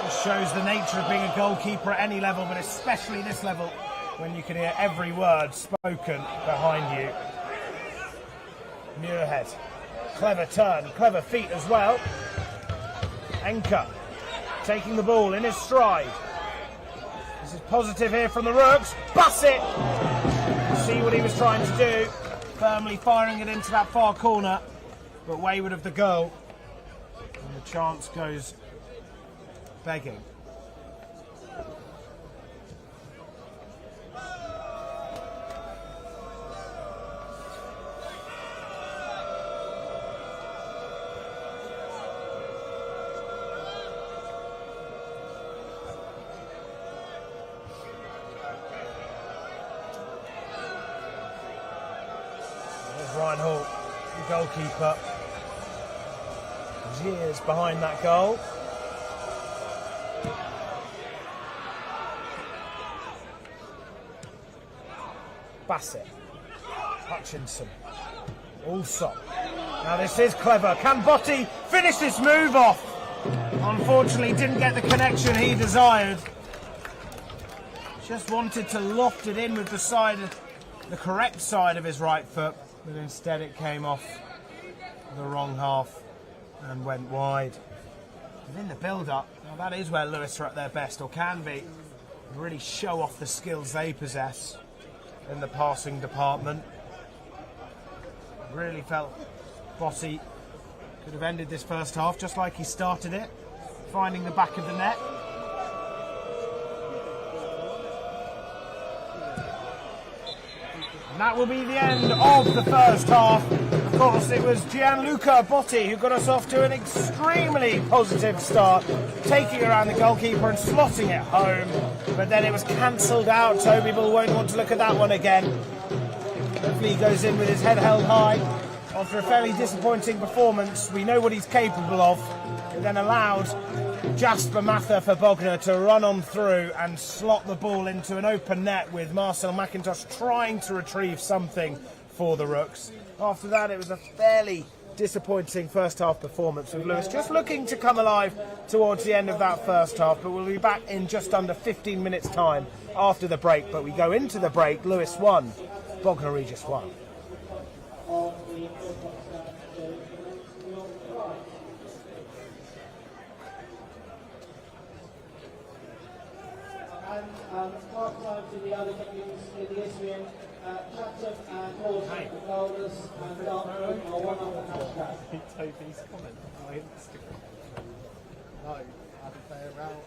It shows the nature of being a goalkeeper at any level, but especially this level, when you can hear every word spoken behind you. Muirhead, clever turn, clever feet as well. Anchor, taking the ball in his stride. This is positive here from the Rooks. Bassett! See what he was trying to do. Firmly firing it into that far corner, but wayward of the goal. And the chance goes begging. Ryan Hall, the goalkeeper, years behind that goal. Bassett, Hutchinson, Allsop. Now this is clever. Can Botti finish this move off? Unfortunately, didn't get the connection he desired. Just wanted to loft it in with the correct side of his right foot. But instead it came off the wrong half and went wide. Within the build-up, now that is where Lewes are at their best, or can be. Really show off the skills they possess in the passing department. Really felt Botti could have ended this first half just like he started it, finding the back of the net. And that will be the end of the first half. Of course, it was Gianluca Botti who got us off to an extremely positive start, taking around the goalkeeper and slotting it home. But then it was cancelled out. Toby Bull won't want to look at that one again. Hopefully he goes in with his head held high. After a fairly disappointing performance, we know what he's capable of. He then allowed Jasper Mather for Bognor to run on through and slot the ball into an open net with Marcel McIntosh trying to retrieve something for the Rooks. After that, it was a fairly disappointing first half performance with Lewes just looking to come alive towards the end of that first half, but we'll be back in just under 15 minutes time after the break. But we go into the break, Lewes 1, Bognor Regis 1. Half time to the other teams in the Isthmian. Chatham and Horsham, the goalers, and Dartford are one up the hashtag. Toby's comment on my Instagram. No, how to play around.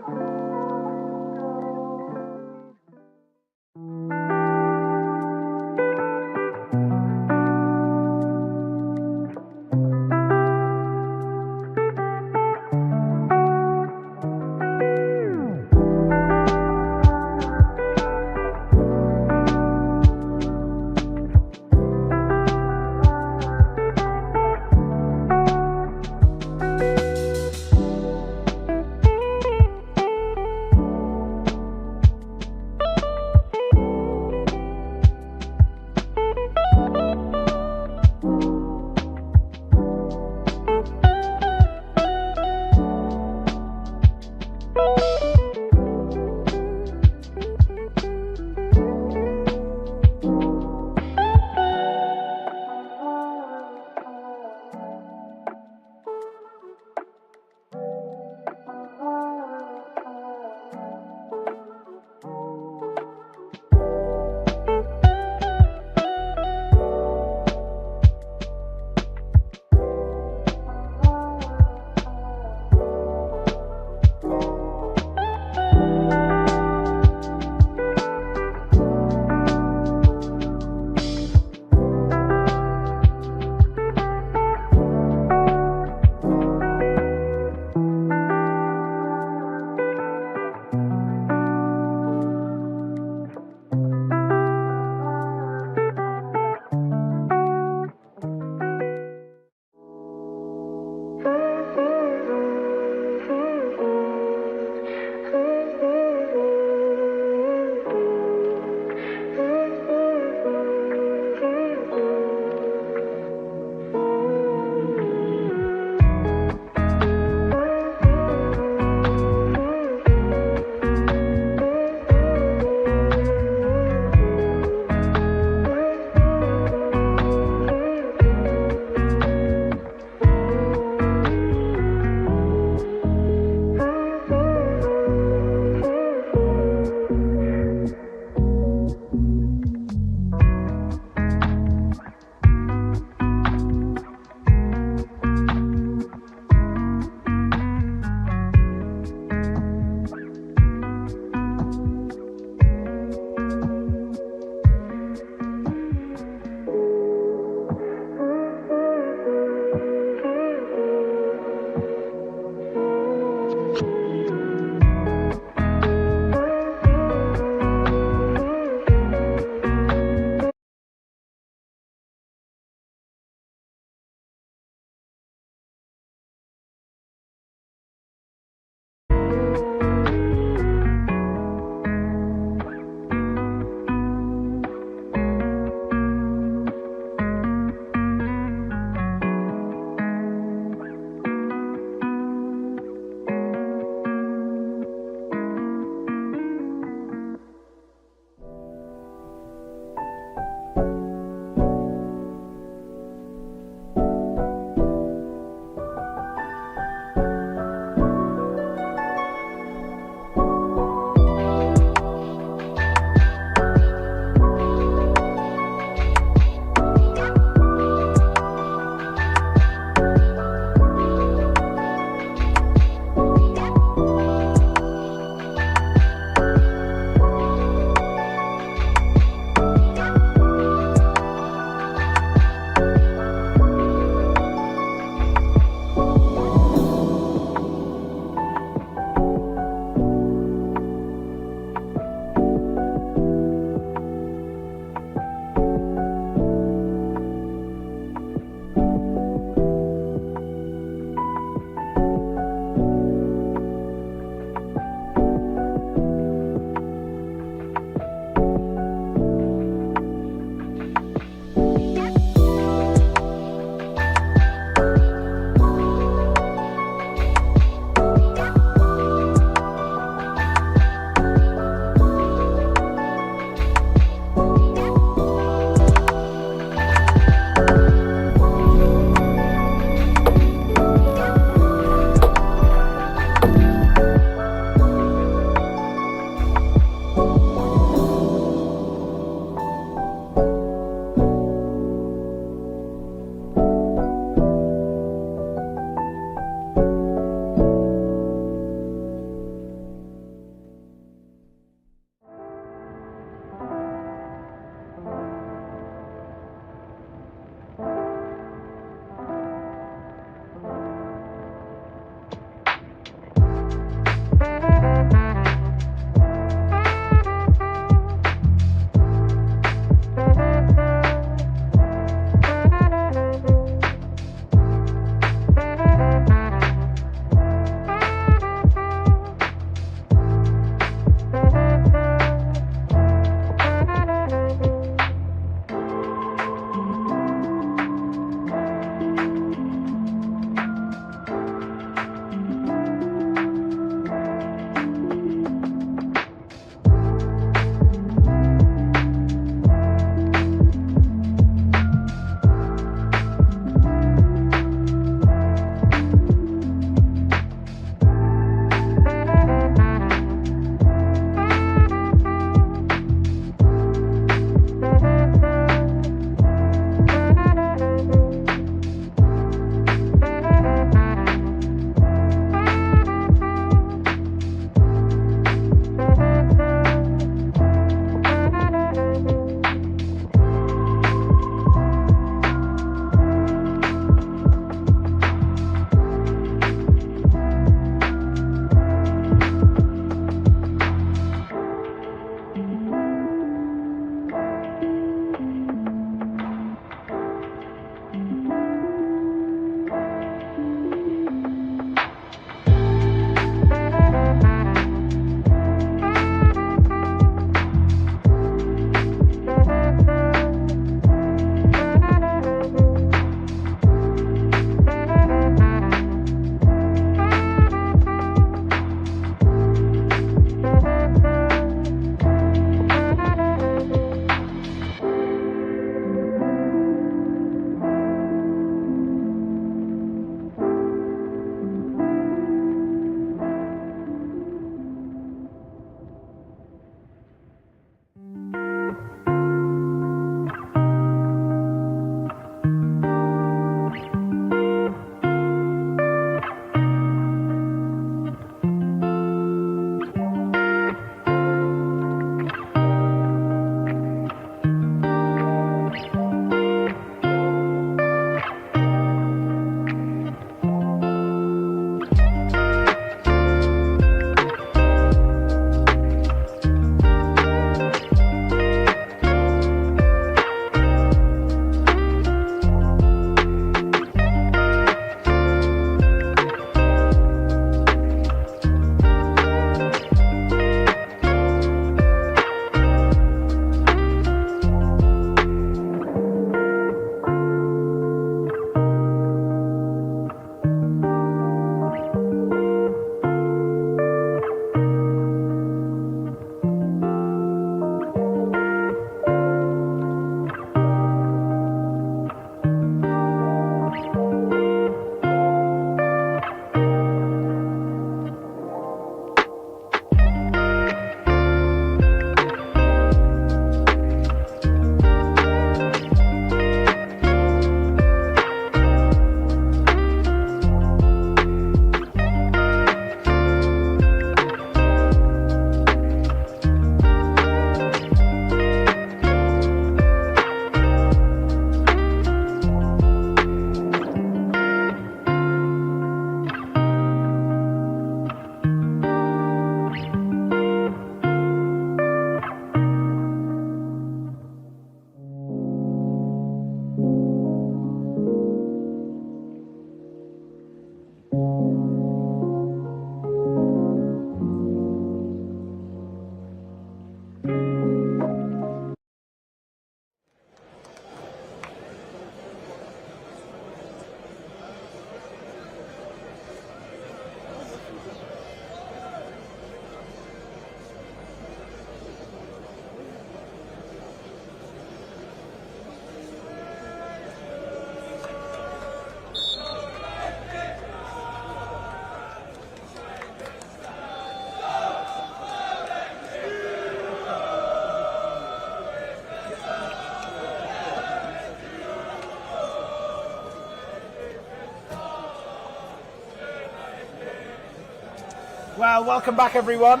Well, welcome back everyone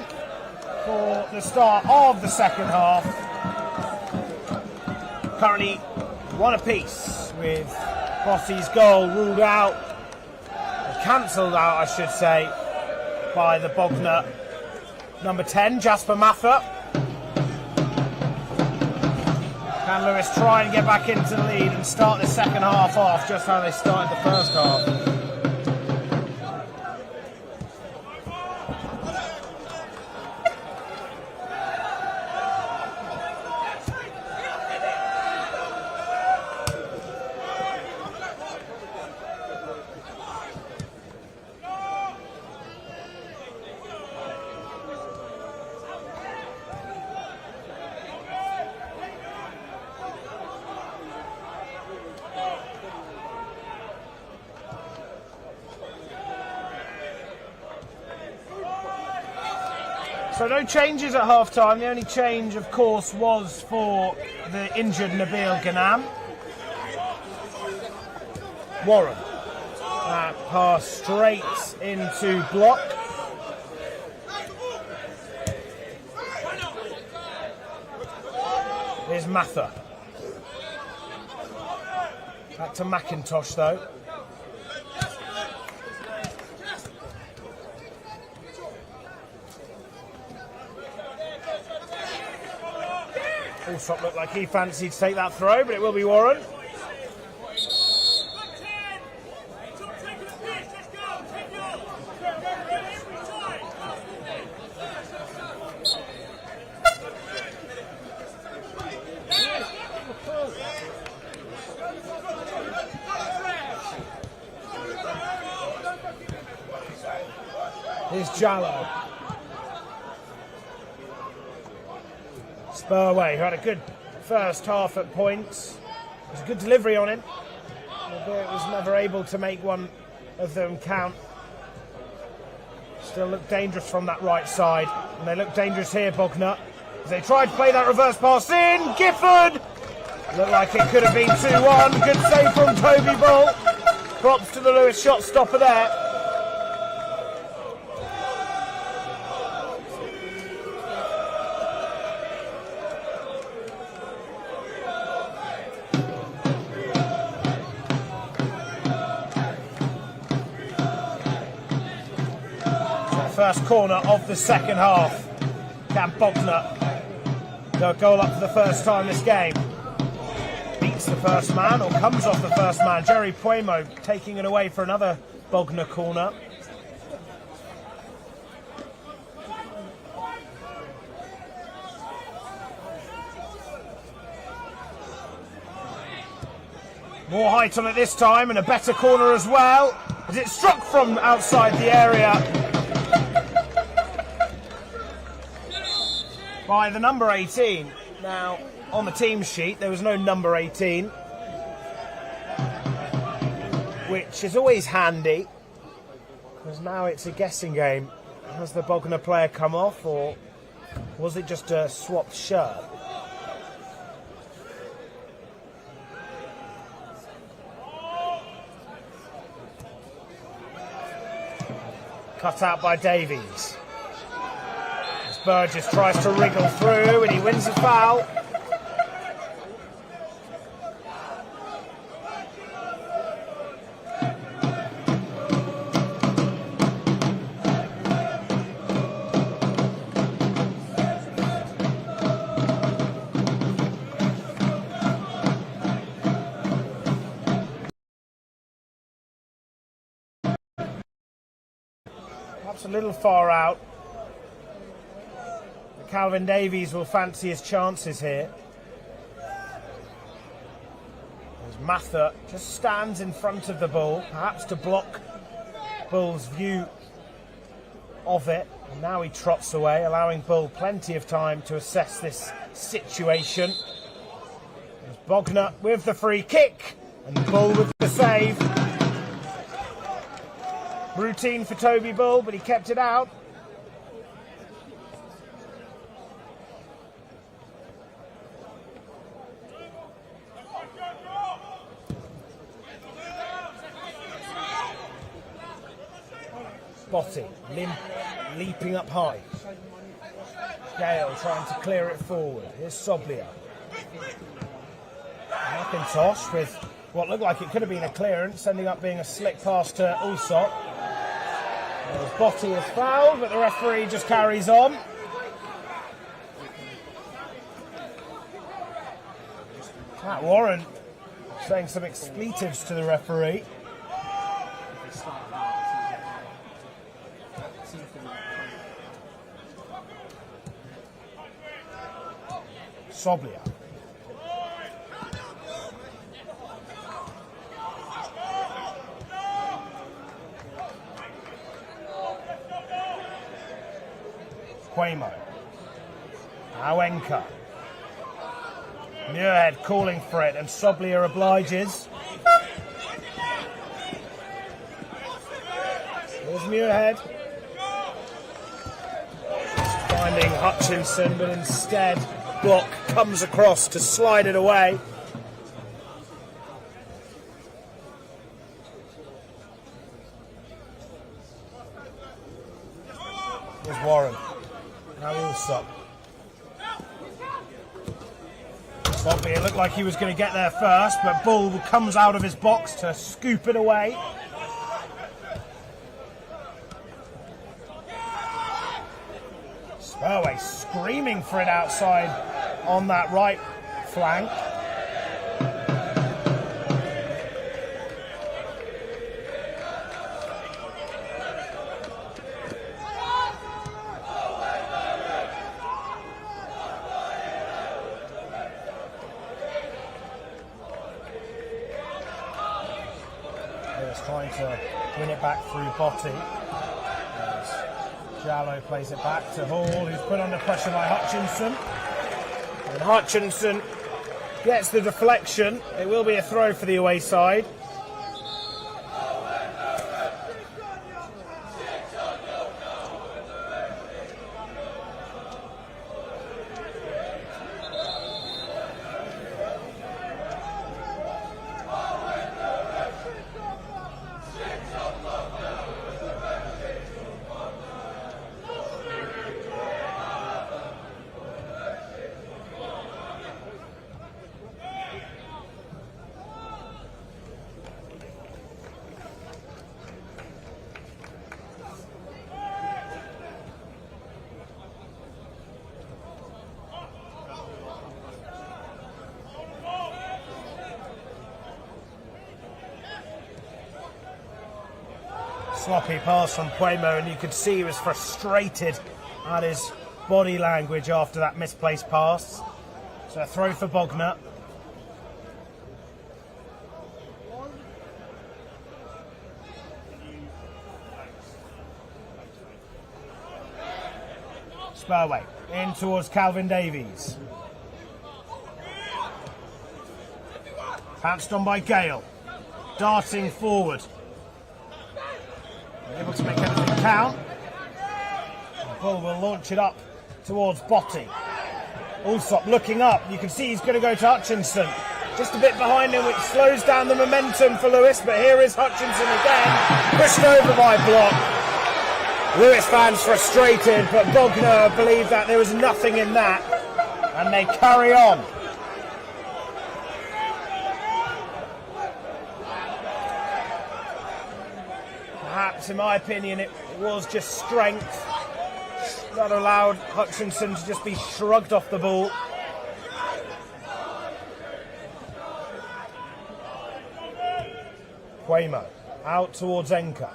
for the start of the second half. Currently 1 apiece with Botti's goal ruled out, or cancelled out I should say, by the Bognor number 10, Jasper Mather. Can Lewes try and get back into the lead and start the second half off just how they started the first half? So no changes at half-time. The only change, of course, was for the injured Nabil Ghanam. Warren. That pass straight into block. Here's Mather. Back to McIntosh, though. Allsop looked like he fancied to take that throw, but it will be Warren. Here's Jallow. Spurway, who had a good first half at points. It was a good delivery on him, albeit was never able to make one of them count. Still looked dangerous from that right side, and they look dangerous here, Bognor, as they tried to play that reverse pass in. Gifford! Looked like it could have been 2-1. Good save from Toby Bull. Props to the Lewes shot stopper there. First corner of the second half. Can Bognor go a goal up for the first time this game? Beats the first man, or comes off the first man. Jerry Puemo taking it away for another Bognor corner. More height on it this time, and a better corner as well, as it struck from outside the area by the number 18. Now, on the team sheet, there was no number 18, which is always handy, because now it's a guessing game. Has the Bognor player come off, or was it just a swapped shirt? Cut out by Davies. Burgess tries to wriggle through, and he wins the foul. Perhaps a little far out. Calvin Davies will fancy his chances here. As Mather just stands in front of the ball, perhaps to block Bull's view of it. And now he trots away, allowing Bull plenty of time to assess this situation. There's Bognor with the free kick, and Bull with the save. Routine for Toby Bull, but he kept it out. Botti leaping up high. Gale trying to clear it forward. Here's Soblia. McIntosh with what looked like it could have been a clearance, ending up being a slick pass to Ulsop. Botti is fouled, but the referee just carries on. Matt Warren saying some expletives to the referee. Soblia. Quamo. Awenka. Muirhead calling for it, and Soblia obliges. Here's Muirhead. Finding Hutchinson, but instead Block comes across to slide it away. Here's Warren. Now Allsop. Soblia looked like he was going to get there first, but Bull comes out of his box to scoop it away. Spurway screaming for it outside on that right flank. Trying to win it back through Botti. Jallow plays it back to Hall, who's put under pressure by Hutchinson. And Hutchinson gets the deflection. It will be a throw for the away side. Sloppy pass from Quamo, and you could see he was frustrated at his body language after that misplaced pass. So a throw for Bognor. Spurway in towards Calvin Davies. Pounced on by Gale. Darting forward. Able to make everything count. Bull will launch it up towards Botti. Allsop looking up. You can see he's going to go to Hutchinson. Just a bit behind him, which slows down the momentum for Lewes. But here is Hutchinson again. Pushed over by Block. Lewes fans frustrated, but Bognor believed that there was nothing in that. And they carry on. Perhaps, in my opinion, it was just strength that allowed Hutchinson to just be shrugged off the ball. Quamo out towards Enka.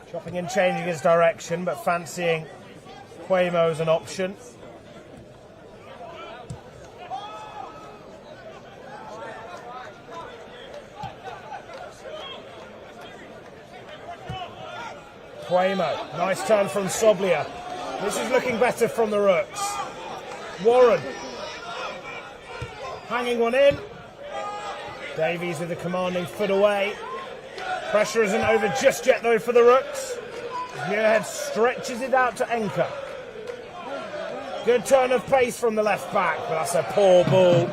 Chopping and changing his direction, but fancying Quamo as an option. Quamo, nice turn from Soblia. This is looking better from the Rooks. Warren, hanging one in. Davies with a commanding foot away. Pressure isn't over just yet though for the Rooks. Muirhead stretches it out to Enka. Good turn of pace from the left back, but that's a poor ball.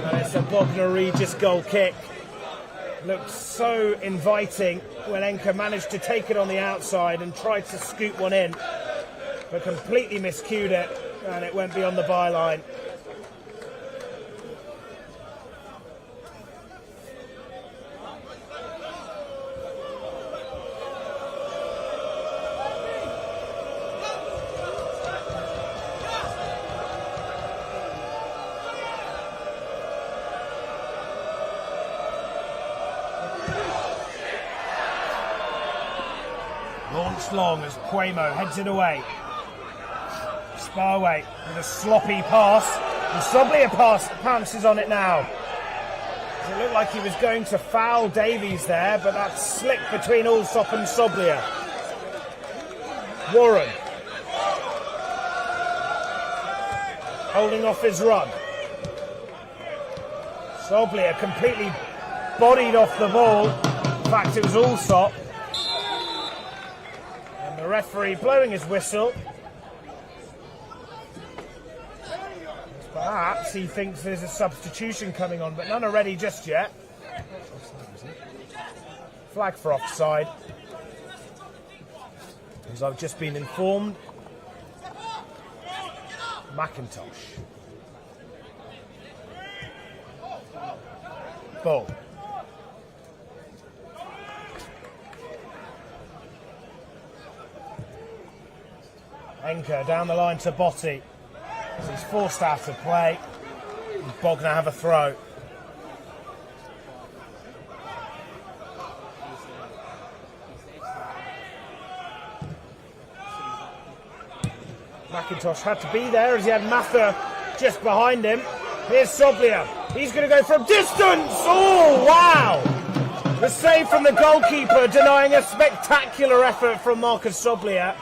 And it's a Bognor Regis goal kick. Looked so inviting when Enka managed to take it on the outside and tried to scoop one in, but completely miscued it, and it went beyond the byline. Launched long as Cuomo heads it away. Sparway with a sloppy pass, and Soblia pounces on it now. It looked like he was going to foul Davies there, but that's slick between Allsop and Soblia. Warren holding off his run. Soblia completely bodied off the ball. In fact, it was Allsop. And the referee blowing his whistle. Perhaps he thinks there's a substitution coming on, but none are ready just yet. Flag for offside. As I've just been informed, McIntosh. Ball. Enka down the line to Botti. He's forced out of play. Bognor have a throw. McIntosh had to be there as he had Mather just behind him. Here's Soblia. He's going to go from distance. Oh, wow! The save from the goalkeeper, denying a spectacular effort from Marcus Soblia.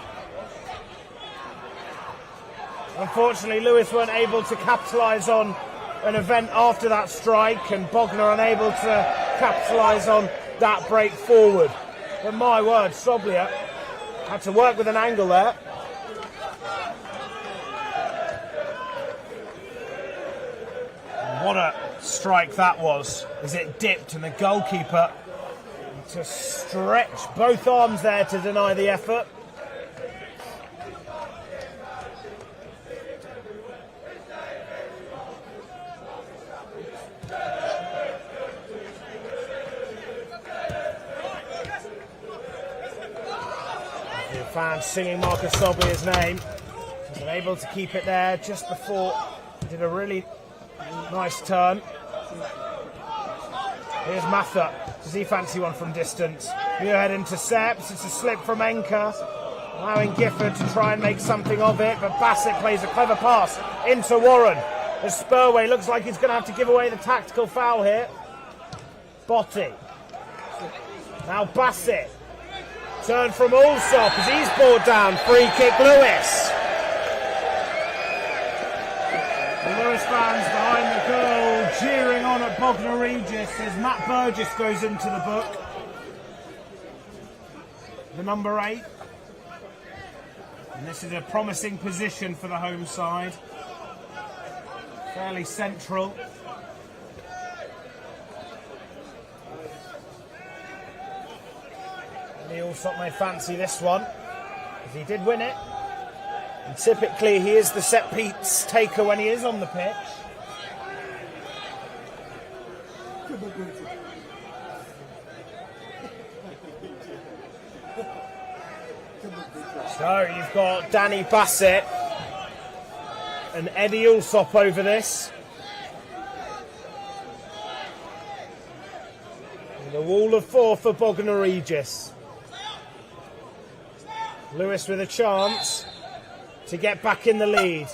Unfortunately, Lewes weren't able to capitalise on an event after that strike, and Bognor unable to capitalise on that break forward. But my word, Soblia had to work with an angle there. What a strike that was, as it dipped, and the goalkeeper to stretch both arms there to deny the effort. Fans singing Marcus Soblia's name. He's been able to keep it there just before he did a really nice turn. Here's Mather. Does he fancy one from distance? Muirhead intercepts. It's a slip from Enka, allowing Gifford to try and make something of it, but Bassett plays a clever pass into Warren. As Spurway looks like he's going to have to give away the tactical foul here. Botti. Now Bassett. Turn from Allsop as he's brought down. Free kick, Lewes. The Lewes fans behind the goal cheering on at Bognor Regis as Matt Burgess goes into the book. The number 8. And this is a promising position for the home side. Fairly central. Allsop may fancy this one, because he did win it. And typically he is the set piece taker when he is on the pitch. So you've got Danny Bassett and Eddie Allsop over this. And a wall of 4 for Bognor Regis. Lewes with a chance to get back in the lead,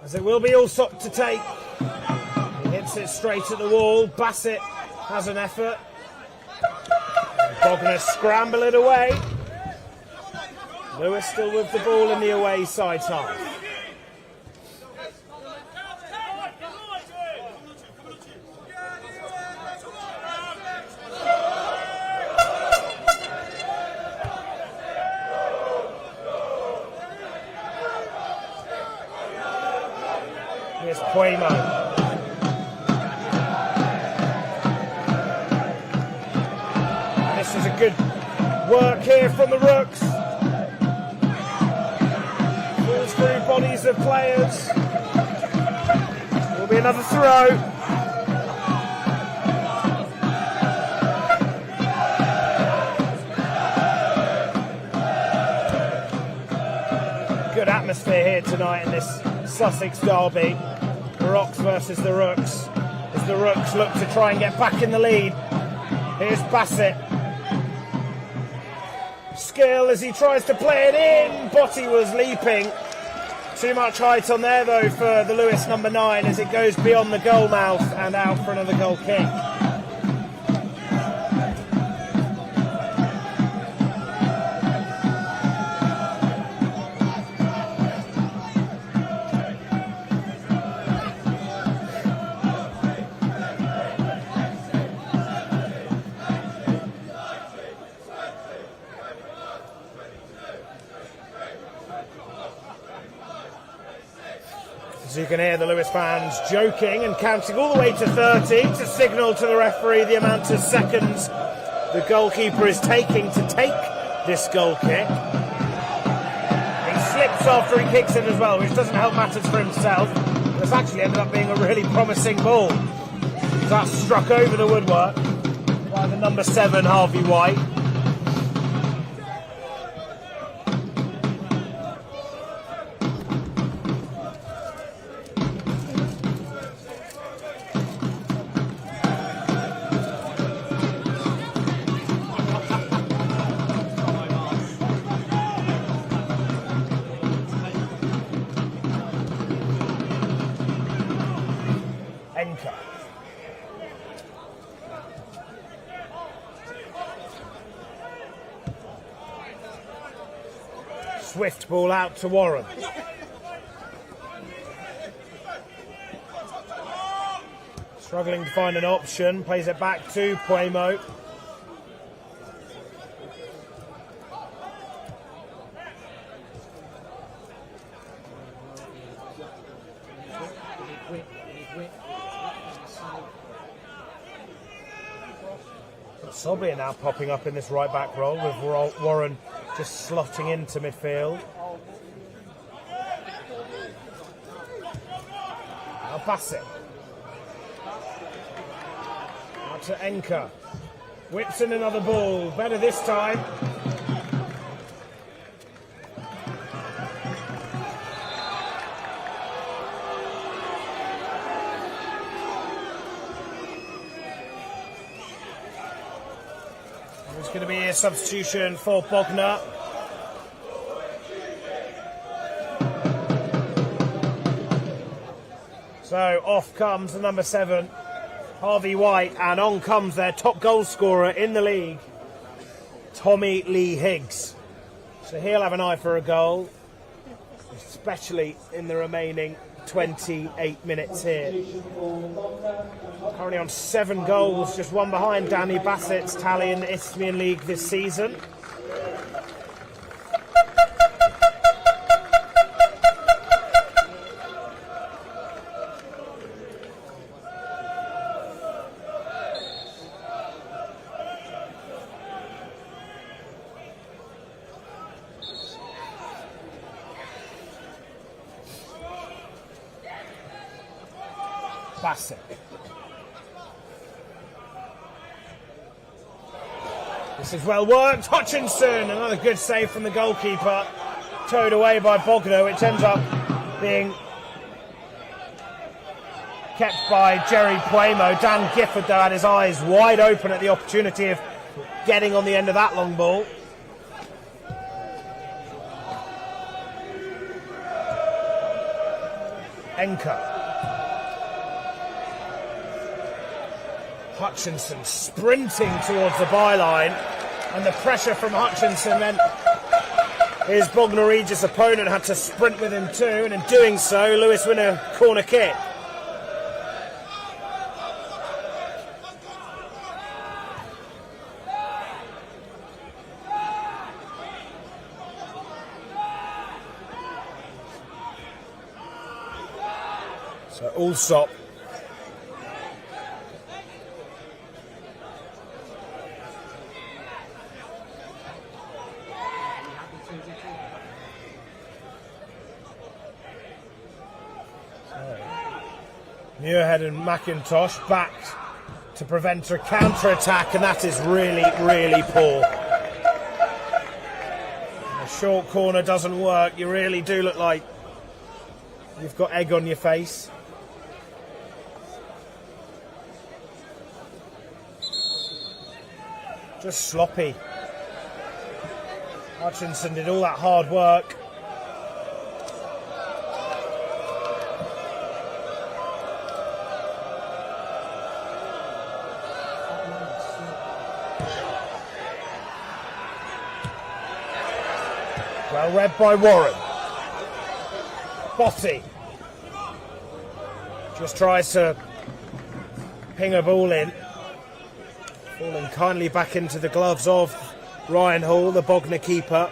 as it will be Allsop to take. He hits it straight at the wall. Bassett has an effort. Bognor scramble it away. Lewes still with the ball in the away side half. Here's Cuomo. This is a good work here from the Rooks. Falls through bodies of players. Will be another throw. Good atmosphere here tonight in this Sussex derby. The Rocks versus the Rooks. As the Rooks look to try and get back in the lead. Here's Bassett. Skill as he tries to play it in. Botti was leaping. Too much height on there though for the Lewes number 9 as it goes beyond the goal mouth and out for another goal kick. As you can hear the Lewes fans joking and counting all the way to 30 to signal to the referee the amount of seconds the goalkeeper is taking to take this goal kick. He slips after he kicks it as well, which doesn't help matters for himself. It's actually ended up being a really promising ball. That struck over the woodwork by the number 7 Harvey White. Swift ball out to Warren. Struggling to find an option, plays it back to Puemo. Sobey now popping up in this right back role with Warren just slotting into midfield. Now Bassett. Out to Enka. Whips in another ball. Better this time. There's going to be a substitution for Bognor. So off comes the number 7, Harvey White, and on comes their top goal scorer in the league, Tommy Lee Higgs. So he'll have an eye for a goal, especially in the remaining 28 minutes here. Currently on 7 goals, just one behind Danny Bassett's tally in the Isthmian League this season. Bassett. This is well worked. Hutchinson, another good save from the goalkeeper. Towed away by Bognor, which ends up being kept by Jerry Puemo. Dan Gifford, though, had his eyes wide open at the opportunity of getting on the end of that long ball. Enka. Hutchinson sprinting towards the byline, and the pressure from Hutchinson meant his Bognor Regis opponent had to sprint with him too, and in doing so, Lewes win a corner kick. So Allsop. Muirhead and McIntosh back to prevent a counter-attack, and that is really, really poor. A short corner doesn't work. You really do look like you've got egg on your face. Just sloppy. Hutchinson did all that hard work. Well read by Warren. Botti just tries to ping a ball in. Falling kindly back into the gloves of Ryan Hall, the Bognor keeper.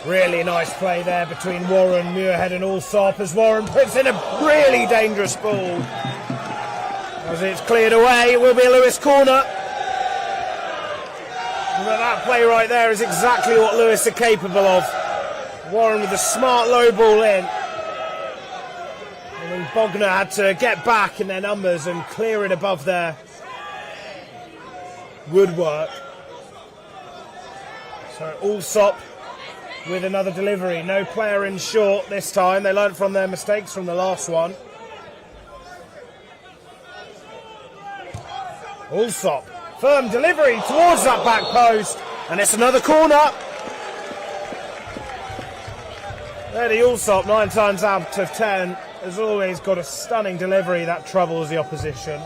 Really nice play there between Warren, Muirhead and Allsop as Warren puts in a really dangerous ball. As it's cleared away, it will be a Lewes corner. But that play right there is exactly what Lewes are capable of. Warren with a smart low ball in. And then Bognor had to get back in their numbers and clear it above their woodwork. So Allsop with another delivery. No player in short this time. They learnt from their mistakes from the last one. Allsop, firm delivery towards that back post, and it's another corner. Eddie Allsop, 9 times out of 10, has always got a stunning delivery that troubles the opposition.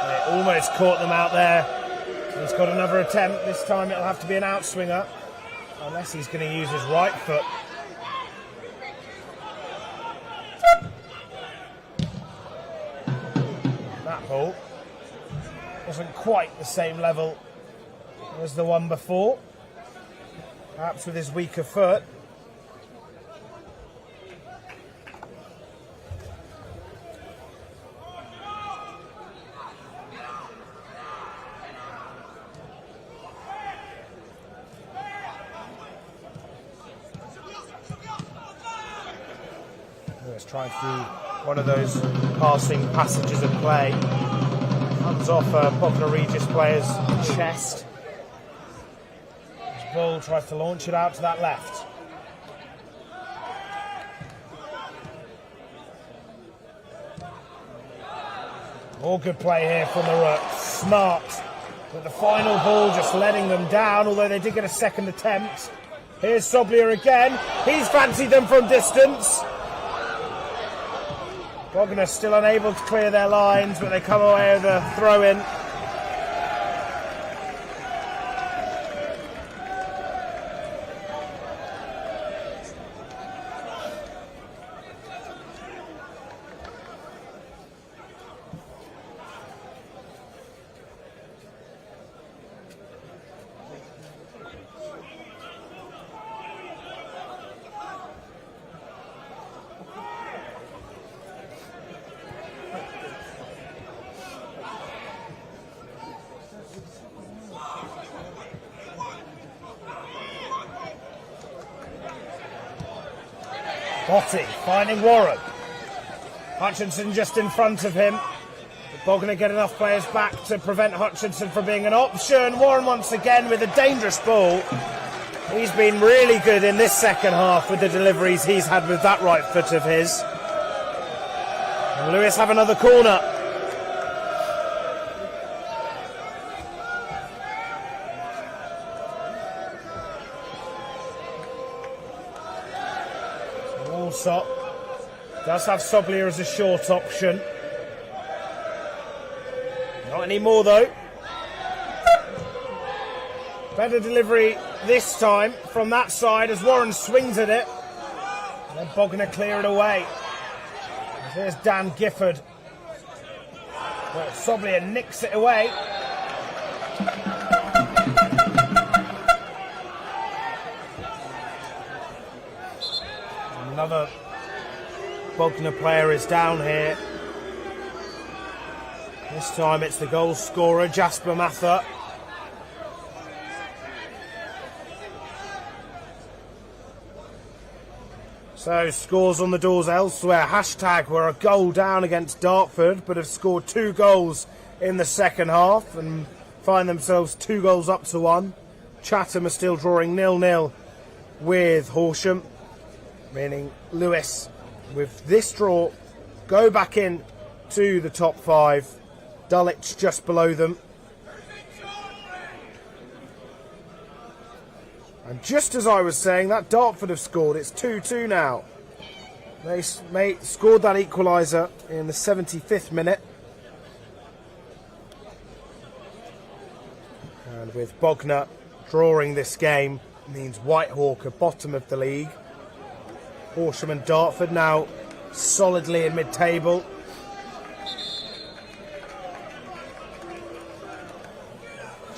They almost caught them out there. He's got another attempt. This time it'll have to be an outswinger, unless he's going to use his right foot. That ball wasn't quite the same level as the one before, perhaps with his weaker foot. Trying to do one of those passing passages of play. Comes off a Bognor Regis player's chest. His ball tries to launch it out to that left. All good play here from the Rook. Smart. But the final ball just letting them down, although they did get a second attempt. Here's Soblier again. He's fancied them from distance. Bognor still unable to clear their lines, but they come away with a throw-in. Botti finding Warren. Hutchinson just in front of him. Bognor get enough players back to prevent Hutchinson from being an option. Warren once again with a dangerous ball. He's been really good in this second half with the deliveries he's had with that right foot of his. And Lewes have another corner. Allsop does have Soblier as a short option. Not anymore though. Better delivery this time from that side as Warren swings at it. And then Bognor clear it away. There's Dan Gifford. Well, Soblia nicks it away. Another Bognor player is down here. This time it's the goal scorer, Jasper Mather. So scores on the doors elsewhere. Hashtag were a goal down against Dartford, but have scored 2 goals in the second half and find themselves 2 goals up to 1. Chatham are still drawing 0-0 with Horsham, meaning Lewes, with this draw, go back in to the top 5. Dulwich just below them. And just as I was saying, that Dartford have scored. It's 2-2 now. They scored that equaliser in the 75th minute. And with Bognor drawing this game, means Whitehawk are bottom of the league. Horsham and Dartford now solidly in mid-table.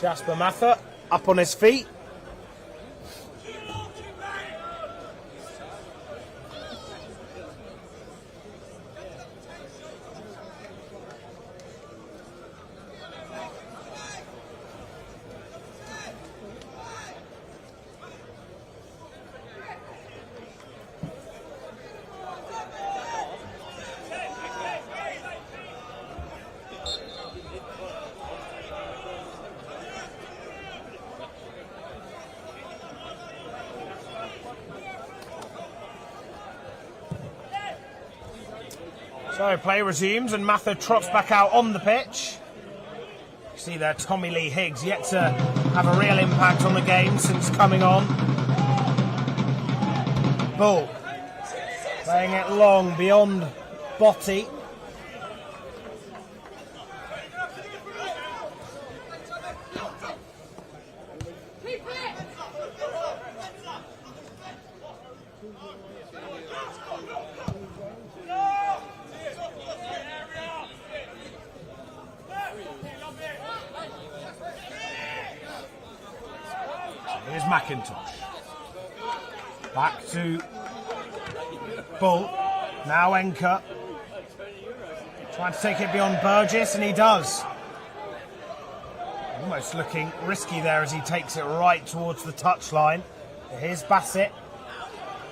Jasper Mather up on his feet. So play resumes and Mather trots back out on the pitch. You see there Tommy Lee Higgs yet to have a real impact on the game since coming on. Bull playing it long beyond Botti. Here's McIntosh. Back to Bull. Now Enker. Trying to take it beyond Burgess, and he does. Almost looking risky there as he takes it right towards the touchline. Here's Bassett.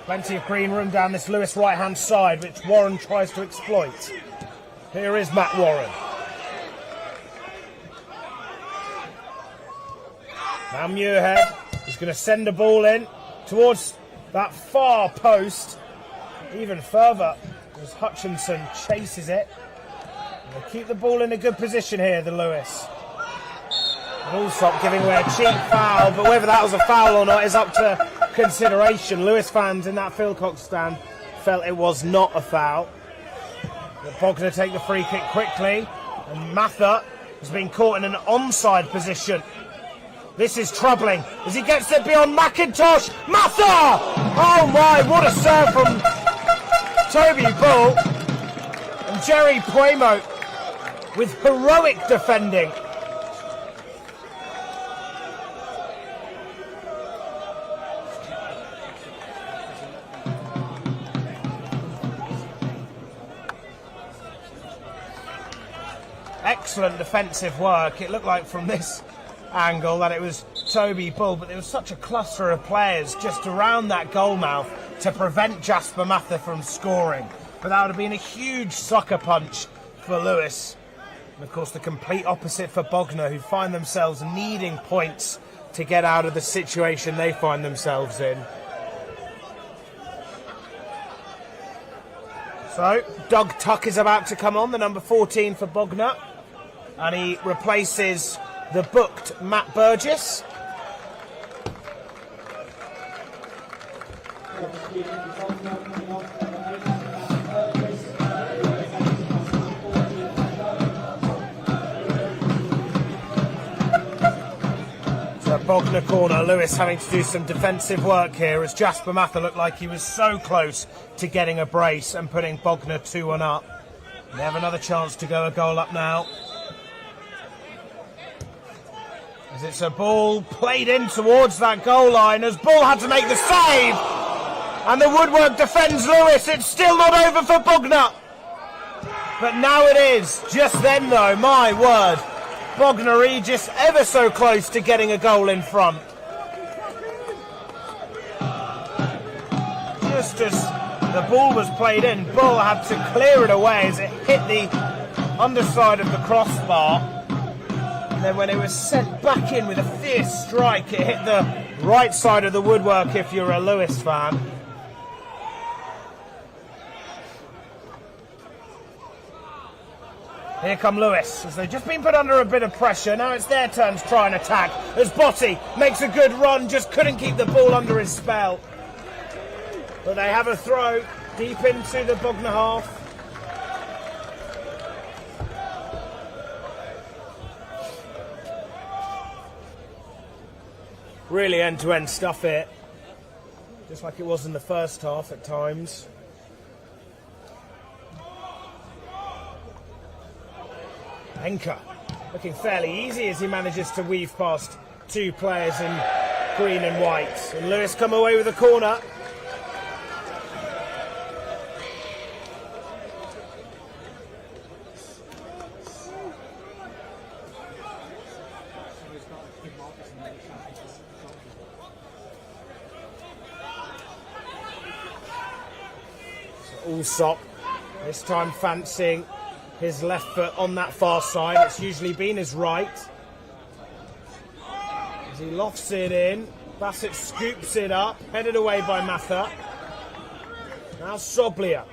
Plenty of green room down this Lewes right-hand side, which Warren tries to exploit. Here is Matt Warren. Now Muirhead is going to send a ball in towards that far post. Even further as Hutchinson chases it. They keep the ball in a good position here, the Lewes. Woolsop giving away a cheap foul, but whether that was a foul or not is up to consideration. Lewes fans in that Philcox stand felt it was not a foul. But Bognor take the free kick quickly, and Mather has been caught in an onside position. This is troubling as he gets it beyond McIntosh. Mather! Oh my, what a serve from Toby Bull. And Jerry Puemo with heroic defending. Excellent defensive work. It looked like from this angle that it was Toby Bull, but there was such a cluster of players just around that goal mouth to prevent Jasper Mather from scoring. But that would have been a huge sucker punch for Lewes. And of course the complete opposite for Bognor, who find themselves needing points to get out of the situation they find themselves in. So Doug Tuck is about to come on, the number 14 for Bognor, and he replaces the booked Matt Burgess. So a Bognor corner. Lewes having to do some defensive work here as Jasper Mather looked like he was so close to getting a brace and putting Bognor 2-1 up. They have another chance to go a goal up now. As it's a ball played in towards that goal line as Bull had to make the save. And the woodwork defends Lewes. It's still not over for Bognor. But now it is. Just then though, my word. Bognor Regis ever so close to getting a goal in front. Just as the ball was played in, Bull had to clear it away as it hit the underside of the crossbar. And then when it was sent back in with a fierce strike, it hit the right side of the woodwork if you're a Lewes fan. Here come Lewes, as they've just been put under a bit of pressure. Now it's their turn to try and attack, as Botti makes a good run, just couldn't keep the ball under his spell. But they have a throw deep into the Bognor half. Really end-to-end stuff here, just like it was in the first half at times. Enker looking fairly easy as he manages to weave past two players in green and white. And Lewes come away with a corner. So Allsop this time fancying his left foot on that far side. It's usually been his right. As he lofts it in, Bassett scoops it up, headed away by Mather. Now Soblia.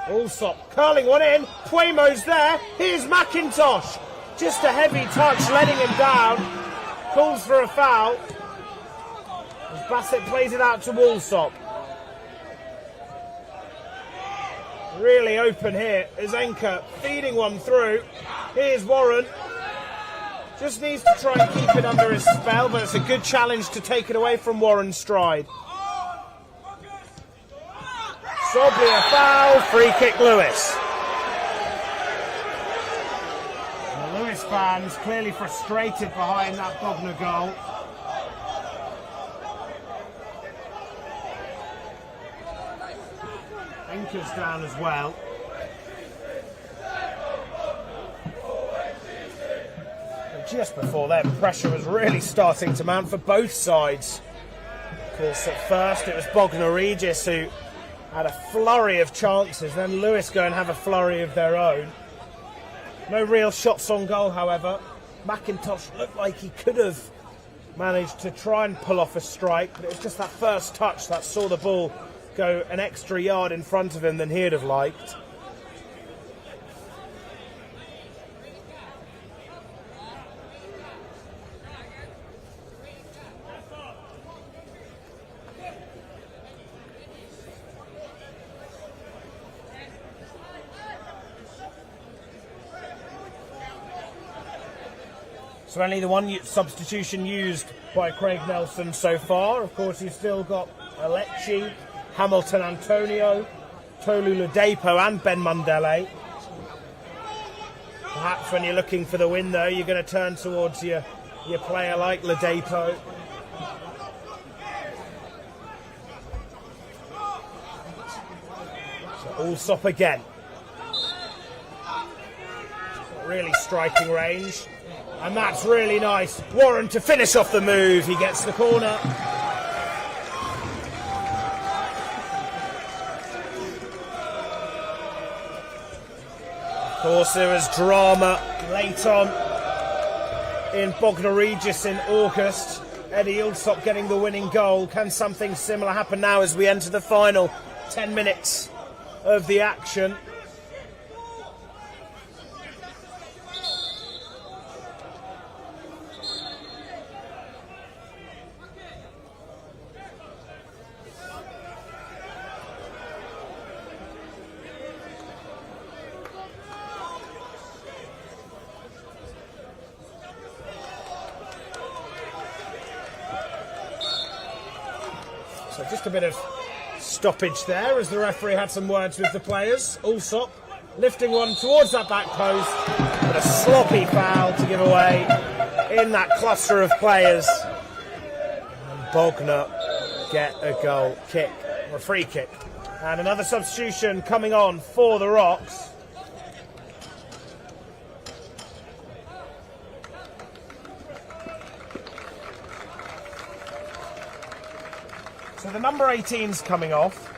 Allsop curling one in. Puemo's there. Here's McIntosh. Just a heavy touch, letting him down. Calls for a foul. As Bassett plays it out to Allsop. Really open here is Enker feeding one through. Here's Warren. Just needs to try and keep it under his spell, but it's a good challenge to take it away from Warren's stride. Soblia foul, free kick Lewes. And the Lewes fans clearly frustrated behind that Bognor goal. Enker's down as well. And just before then, pressure was really starting to mount for both sides. Of course, at first it was Bognor Regis who had a flurry of chances, then Lewes go and have a flurry of their own. No real shots on goal, however. McIntosh looked like he could have managed to try and pull off a strike, but it was just that first touch that saw the ball go an extra yard in front of him than he'd have liked. So only the one substitution used by Craig Nelson so far. Of course, you've still got Alecci, Hamilton Antonio, Tolu Ladepo and Ben Mundele. Perhaps when you're looking for the win though, you're going to turn towards your player like Ladepo. So Allsop again. Really striking range. And that's really nice. Warren to finish off the move. He gets the corner. Of course, there was drama late on in Bognor Regis in August. Eddie Allsop getting the winning goal. Can something similar happen now as we enter the final 10 minutes of the action? So just a bit of stoppage there as the referee had some words with the players. Allsop lifting one towards that back post, but a sloppy foul to give away in that cluster of players. And Bognor get a goal kick, or a free kick. And another substitution coming on for the Rocks. So the number 18's coming off.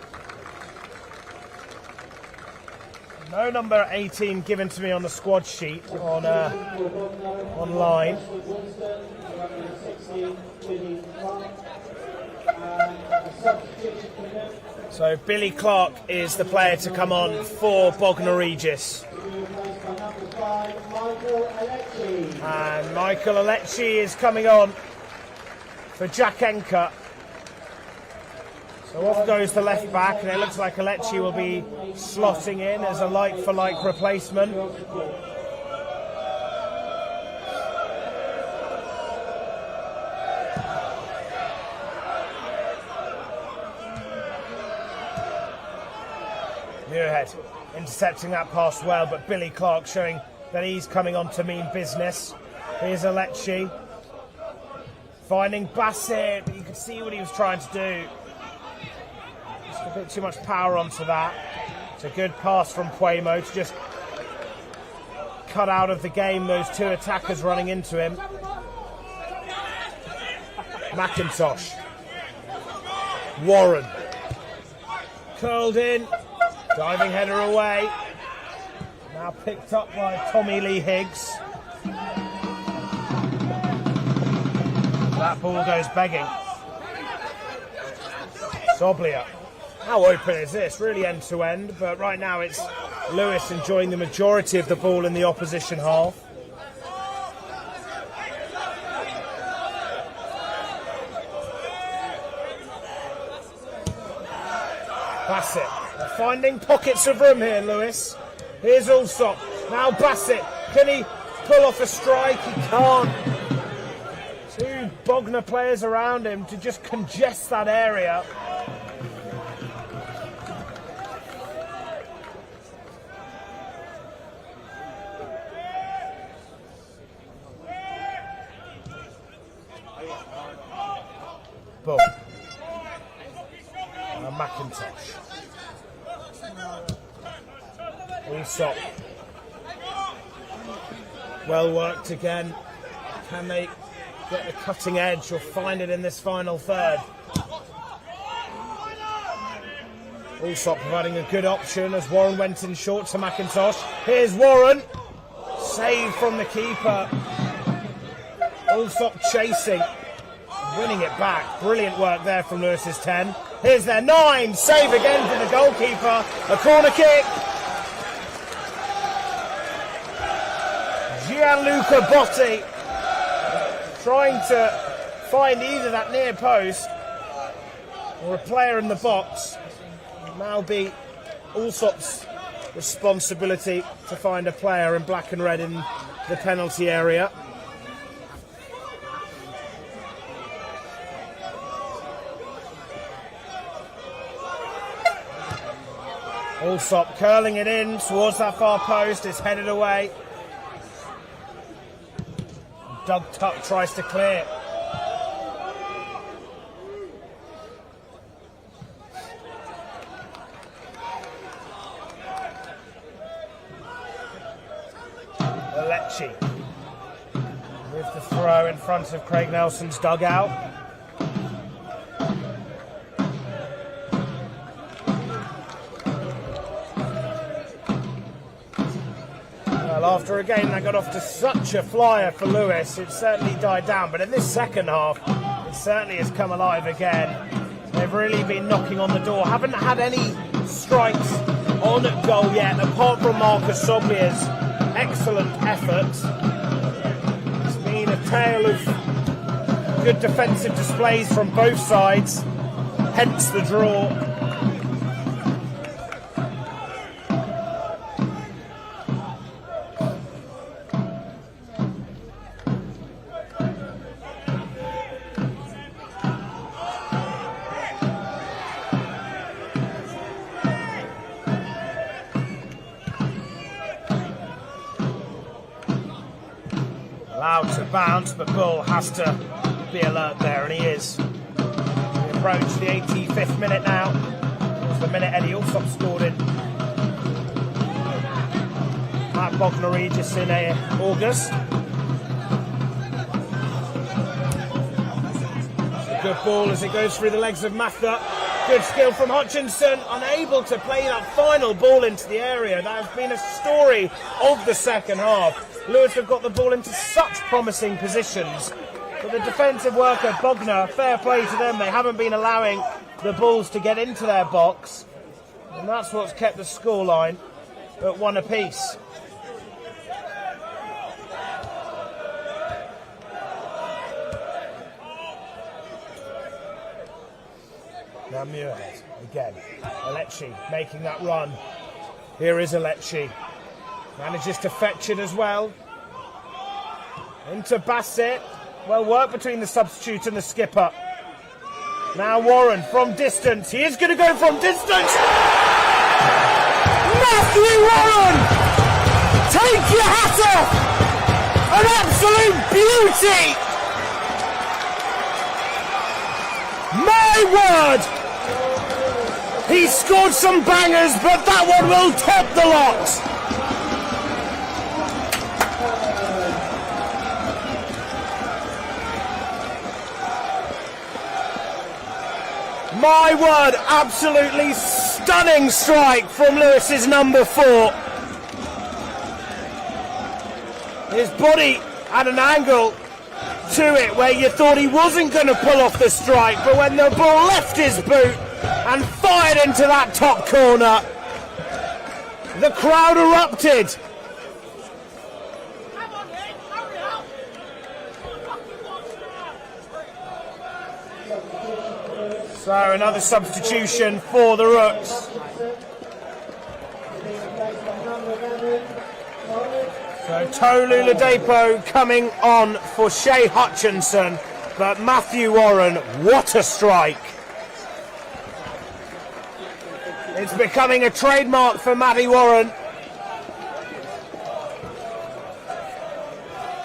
No number 18 given to me on the squad sheet on online. So Billy Clark is the player to come on for Bognor Regis. And Michael Alecci is coming on for Jack Enker. So off goes the left back, and it looks like Alecci will be slotting in as a like-for-like replacement. Muirhead intercepting that pass well, but Billy Clark showing that he's coming on to mean business. Here's Alecci finding Bassett, but you can see what he was trying to do. A bit too much power onto that. It's a good pass from Puemo to just cut out of the game those two attackers running into him. McIntosh. Warren. Curled in. Diving header away. Now picked up by Tommy Lee Higgs. That ball goes begging. Soblia. How open is this? Really end to end, but right now it's Lewes enjoying the majority of the ball in the opposition half. Bassett finding pockets of room here, Lewes. Here's Allsop. Now Bassett. Can he pull off a strike? He can't. Two Bognor players around him to just congest that area. Boom. And McIntosh. Allsop. Well worked again. Can they get the cutting edge or find it in this final third? Allsop providing a good option as Warren went in short to McIntosh. Here's Warren. Save from the keeper. Allsop chasing. Winning it back. Brilliant work there from Lewes's 10. Here's their 9. Save again for the goalkeeper. A corner kick. Gianluca Botti trying to find either that near post or a player in the box. It'll now be Allsop's responsibility to find a player in black and red in the penalty area. Allsop curling it in towards that far post. It's headed away. Doug Tuck tries to clear. Alecci with the throw in front of Craig Nelson's dugout. After a game that got off to such a flyer for Lewes, it certainly died down. But in this second half, it certainly has come alive again. They've really been knocking on the door. Haven't had any strikes on at goal yet, apart from Marcus Soblia's excellent effort. It's been a tale of good defensive displays from both sides, hence the draw. Allowed to bounce, but Bull has to be alert there, and he is. We approach the 85th minute now. It's the minute Eddie Allsop scored in at Bognor Regis in August. Good ball as it goes through the legs of Mather. Good skill from Hutchinson, unable to play that final ball into the area. That has been a story of the second half. Lewes have got the ball into such promising positions, but the defensive work at Bognor, fair play to them, they haven't been allowing the balls to get into their box, and that's what's kept the scoreline at 1 apiece. Now Muirhead again. Alecci making that run. Here is Alecci. Manages to fetch it as well. Into Bassett. Well worked between the substitute and the skipper. Now Warren from distance. He is going to go from distance. Matthew Warren! Take your hat off! An absolute beauty! My word! He scored some bangers, but that one will top the lot. My word, absolutely stunning strike from Lewis's number 4. His body at an angle to it where you thought he wasn't going to pull off the strike, but when the ball left his boot and fired into that top corner, the crowd erupted. So another substitution for the Rooks. So Tolu Ladapo coming on for Shea Hutchinson, but Matthew Warren, what a strike. It's becoming a trademark for Matty Warren.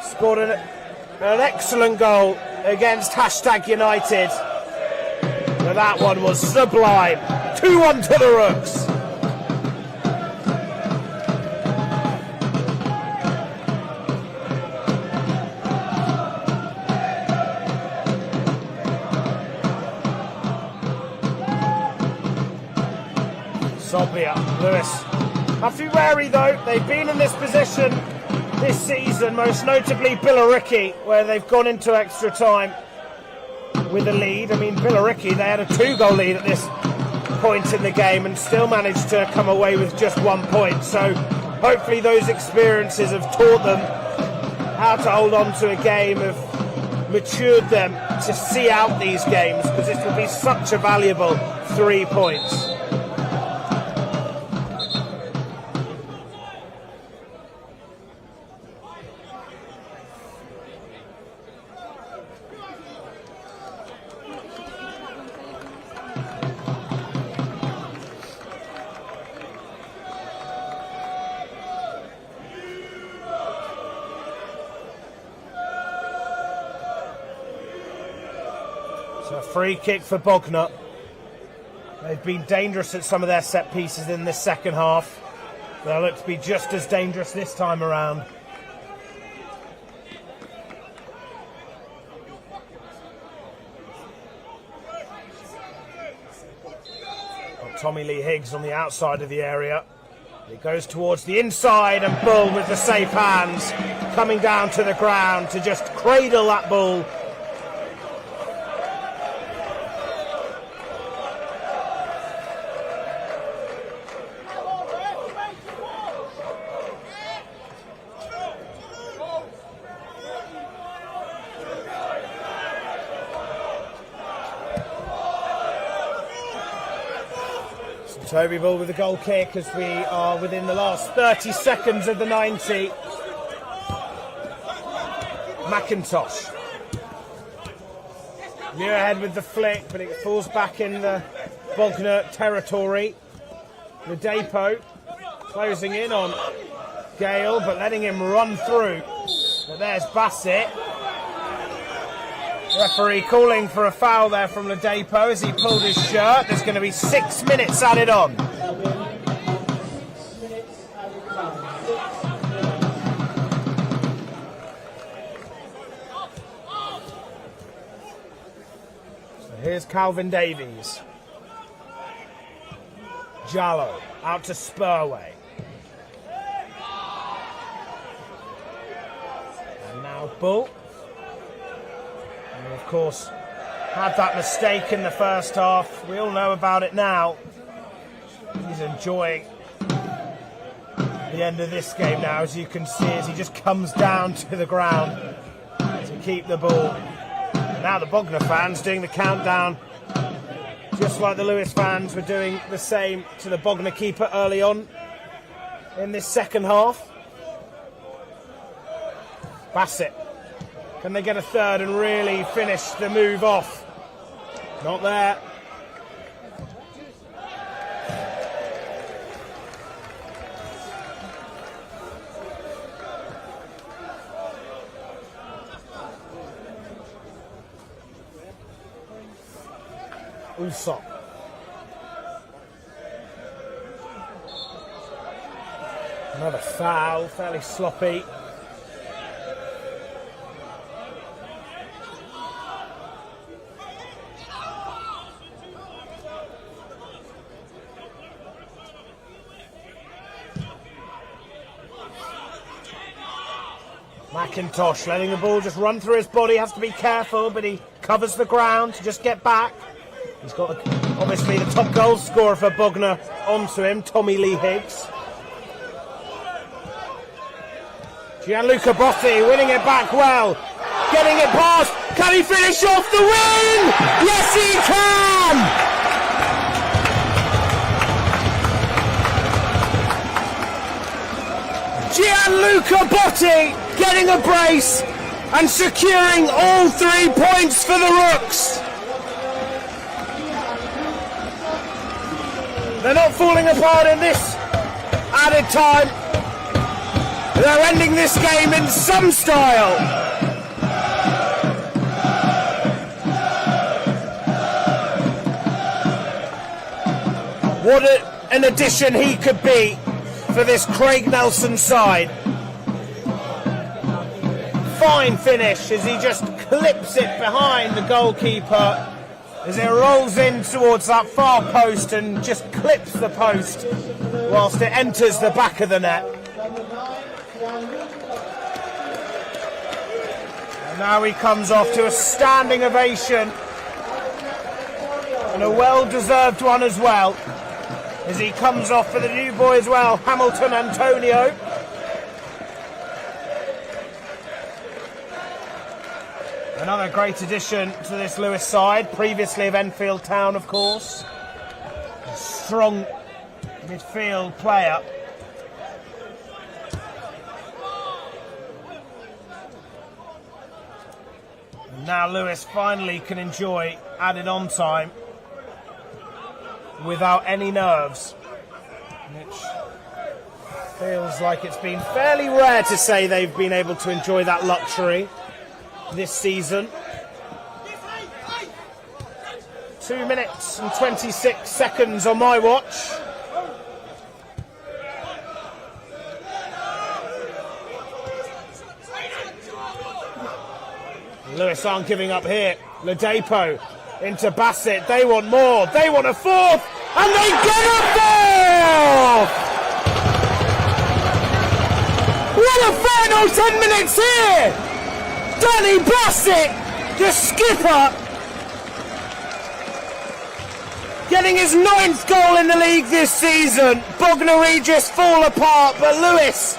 Scored an excellent goal against #United. But that one was sublime. 2-1 to the Rooks. Sobia, Lewes. Have to be wary though, they've been in this position this season, most notably Billericay, where they've gone into extra time with a lead. I mean, Billericay, they had a 2-goal lead at this point in the game and still managed to come away with just 1 point. So hopefully those experiences have taught them how to hold on to a game, have matured them to see out these games, because this will be such a valuable 3 points. So a free kick for Bognor. They've been dangerous at some of their set pieces in this second half. They'll look to be just as dangerous this time around. Got Tommy Lee Higgs on the outside of the area. It goes towards the inside, and Bull with the safe hands coming down to the ground to just cradle that ball. Toby Bull with a goal kick as we are within the last 30 seconds of the 90. McIntosh. Muirhead with the flick, but it falls back in the Bognor territory. The Ladapo closing in on Gale, but letting him run through. But there's Bassett. Referee calling for a foul there from Ladepo as he pulled his shirt. There's going to be 6 minutes added on. So here's Calvin Davies. Jallo out to Spurway. And now Bull. And of course, had that mistake in the first half. We all know about it now. He's enjoying the end of this game now, as you can see, as he just comes down to the ground to keep the ball. And now the Bognor fans doing the countdown, just like the Lewes fans were doing the same to the Bognor keeper early on in this second half. Bassett. Can they get a third and really finish the move off? Not there. Ulsop. Another foul, fairly sloppy. McIntosh letting the ball just run through his body, has to be careful, but he covers the ground to just get back. He's got obviously the top goal scorer for Bognor onto him, Tommy Lee Higgs. Gianluca Botti winning it back well, getting it past. Can he finish off the win? Yes, he can! Gianluca Botti getting a brace and securing all 3 points for the Rooks. They're not falling apart in this added time. They're ending this game in some style. What an addition he could be for this Craig Nelson side. Fine finish as he just clips it behind the goalkeeper as it rolls in towards that far post and just clips the post whilst it enters the back of the net. And now he comes off to a standing ovation, and a well-deserved one as well, as he comes off for the new boy as well, Hamilton Antonio. Another great addition to this Lewes side, previously of Enfield Town, of course. A strong midfield player. And now Lewes finally can enjoy added on time without any nerves, which feels like it's been fairly rare to say they've been able to enjoy that luxury this season. 2 minutes and 26 seconds on my watch. Lewes aren't giving up here. Ladepo into Bassett. They want more. They want a fourth. And they get a fourth! What a final 10 minutes here! Danny Bassett, the skipper, getting his 9th goal in the league this season. Bognor Regis fall apart, but Lewes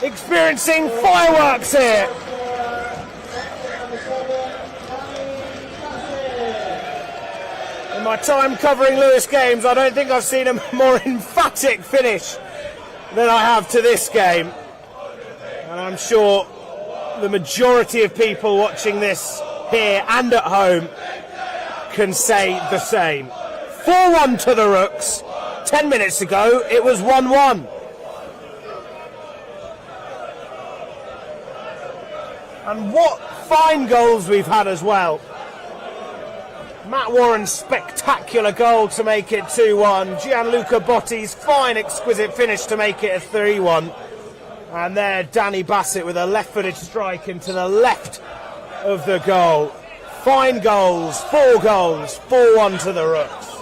experiencing fireworks here. In my time covering Lewes games, I don't think I've seen a more emphatic finish than I have to this game. And I'm sure the majority of people watching this here and at home can say the same. 4-1 to the Rooks. 10 minutes ago, it was 1-1. And what fine goals we've had as well. Matt Warren's spectacular goal to make it 2-1. Gianluca Botti's fine, exquisite finish to make it a 3-1. And there, Danny Bassett with a left-footed strike into the left of the goal. Fine goals, 4 goals, 4-1 to the Rooks.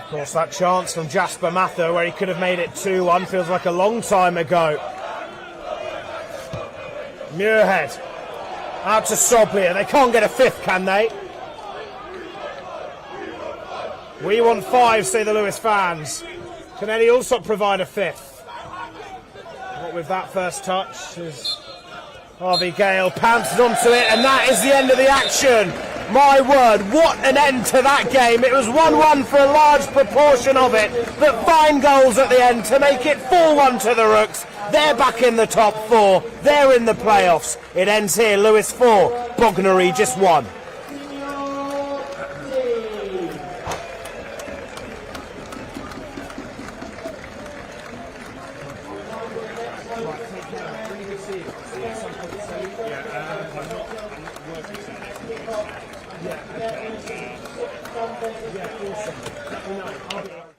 Of course, that chance from Jasper Mather where he could have made it 2-1 feels like a long time ago. Muirhead out to Soblia. They can't get a 5th, can they? We want 5, say the Lewes fans. Can Eddie Allsop provide a 5th? What with that first touch is Harvey Gale pounced onto it, and that is the end of the action. My word, what an end to that game. It was 1-1 for a large proportion of it, but fine goals at the end to make it 4-1 to the Rooks. They're back in the top 4. They're in the playoffs. It ends here, Lewes 4, Bognor just 1. Yeah, awesome. Let me know. I'll be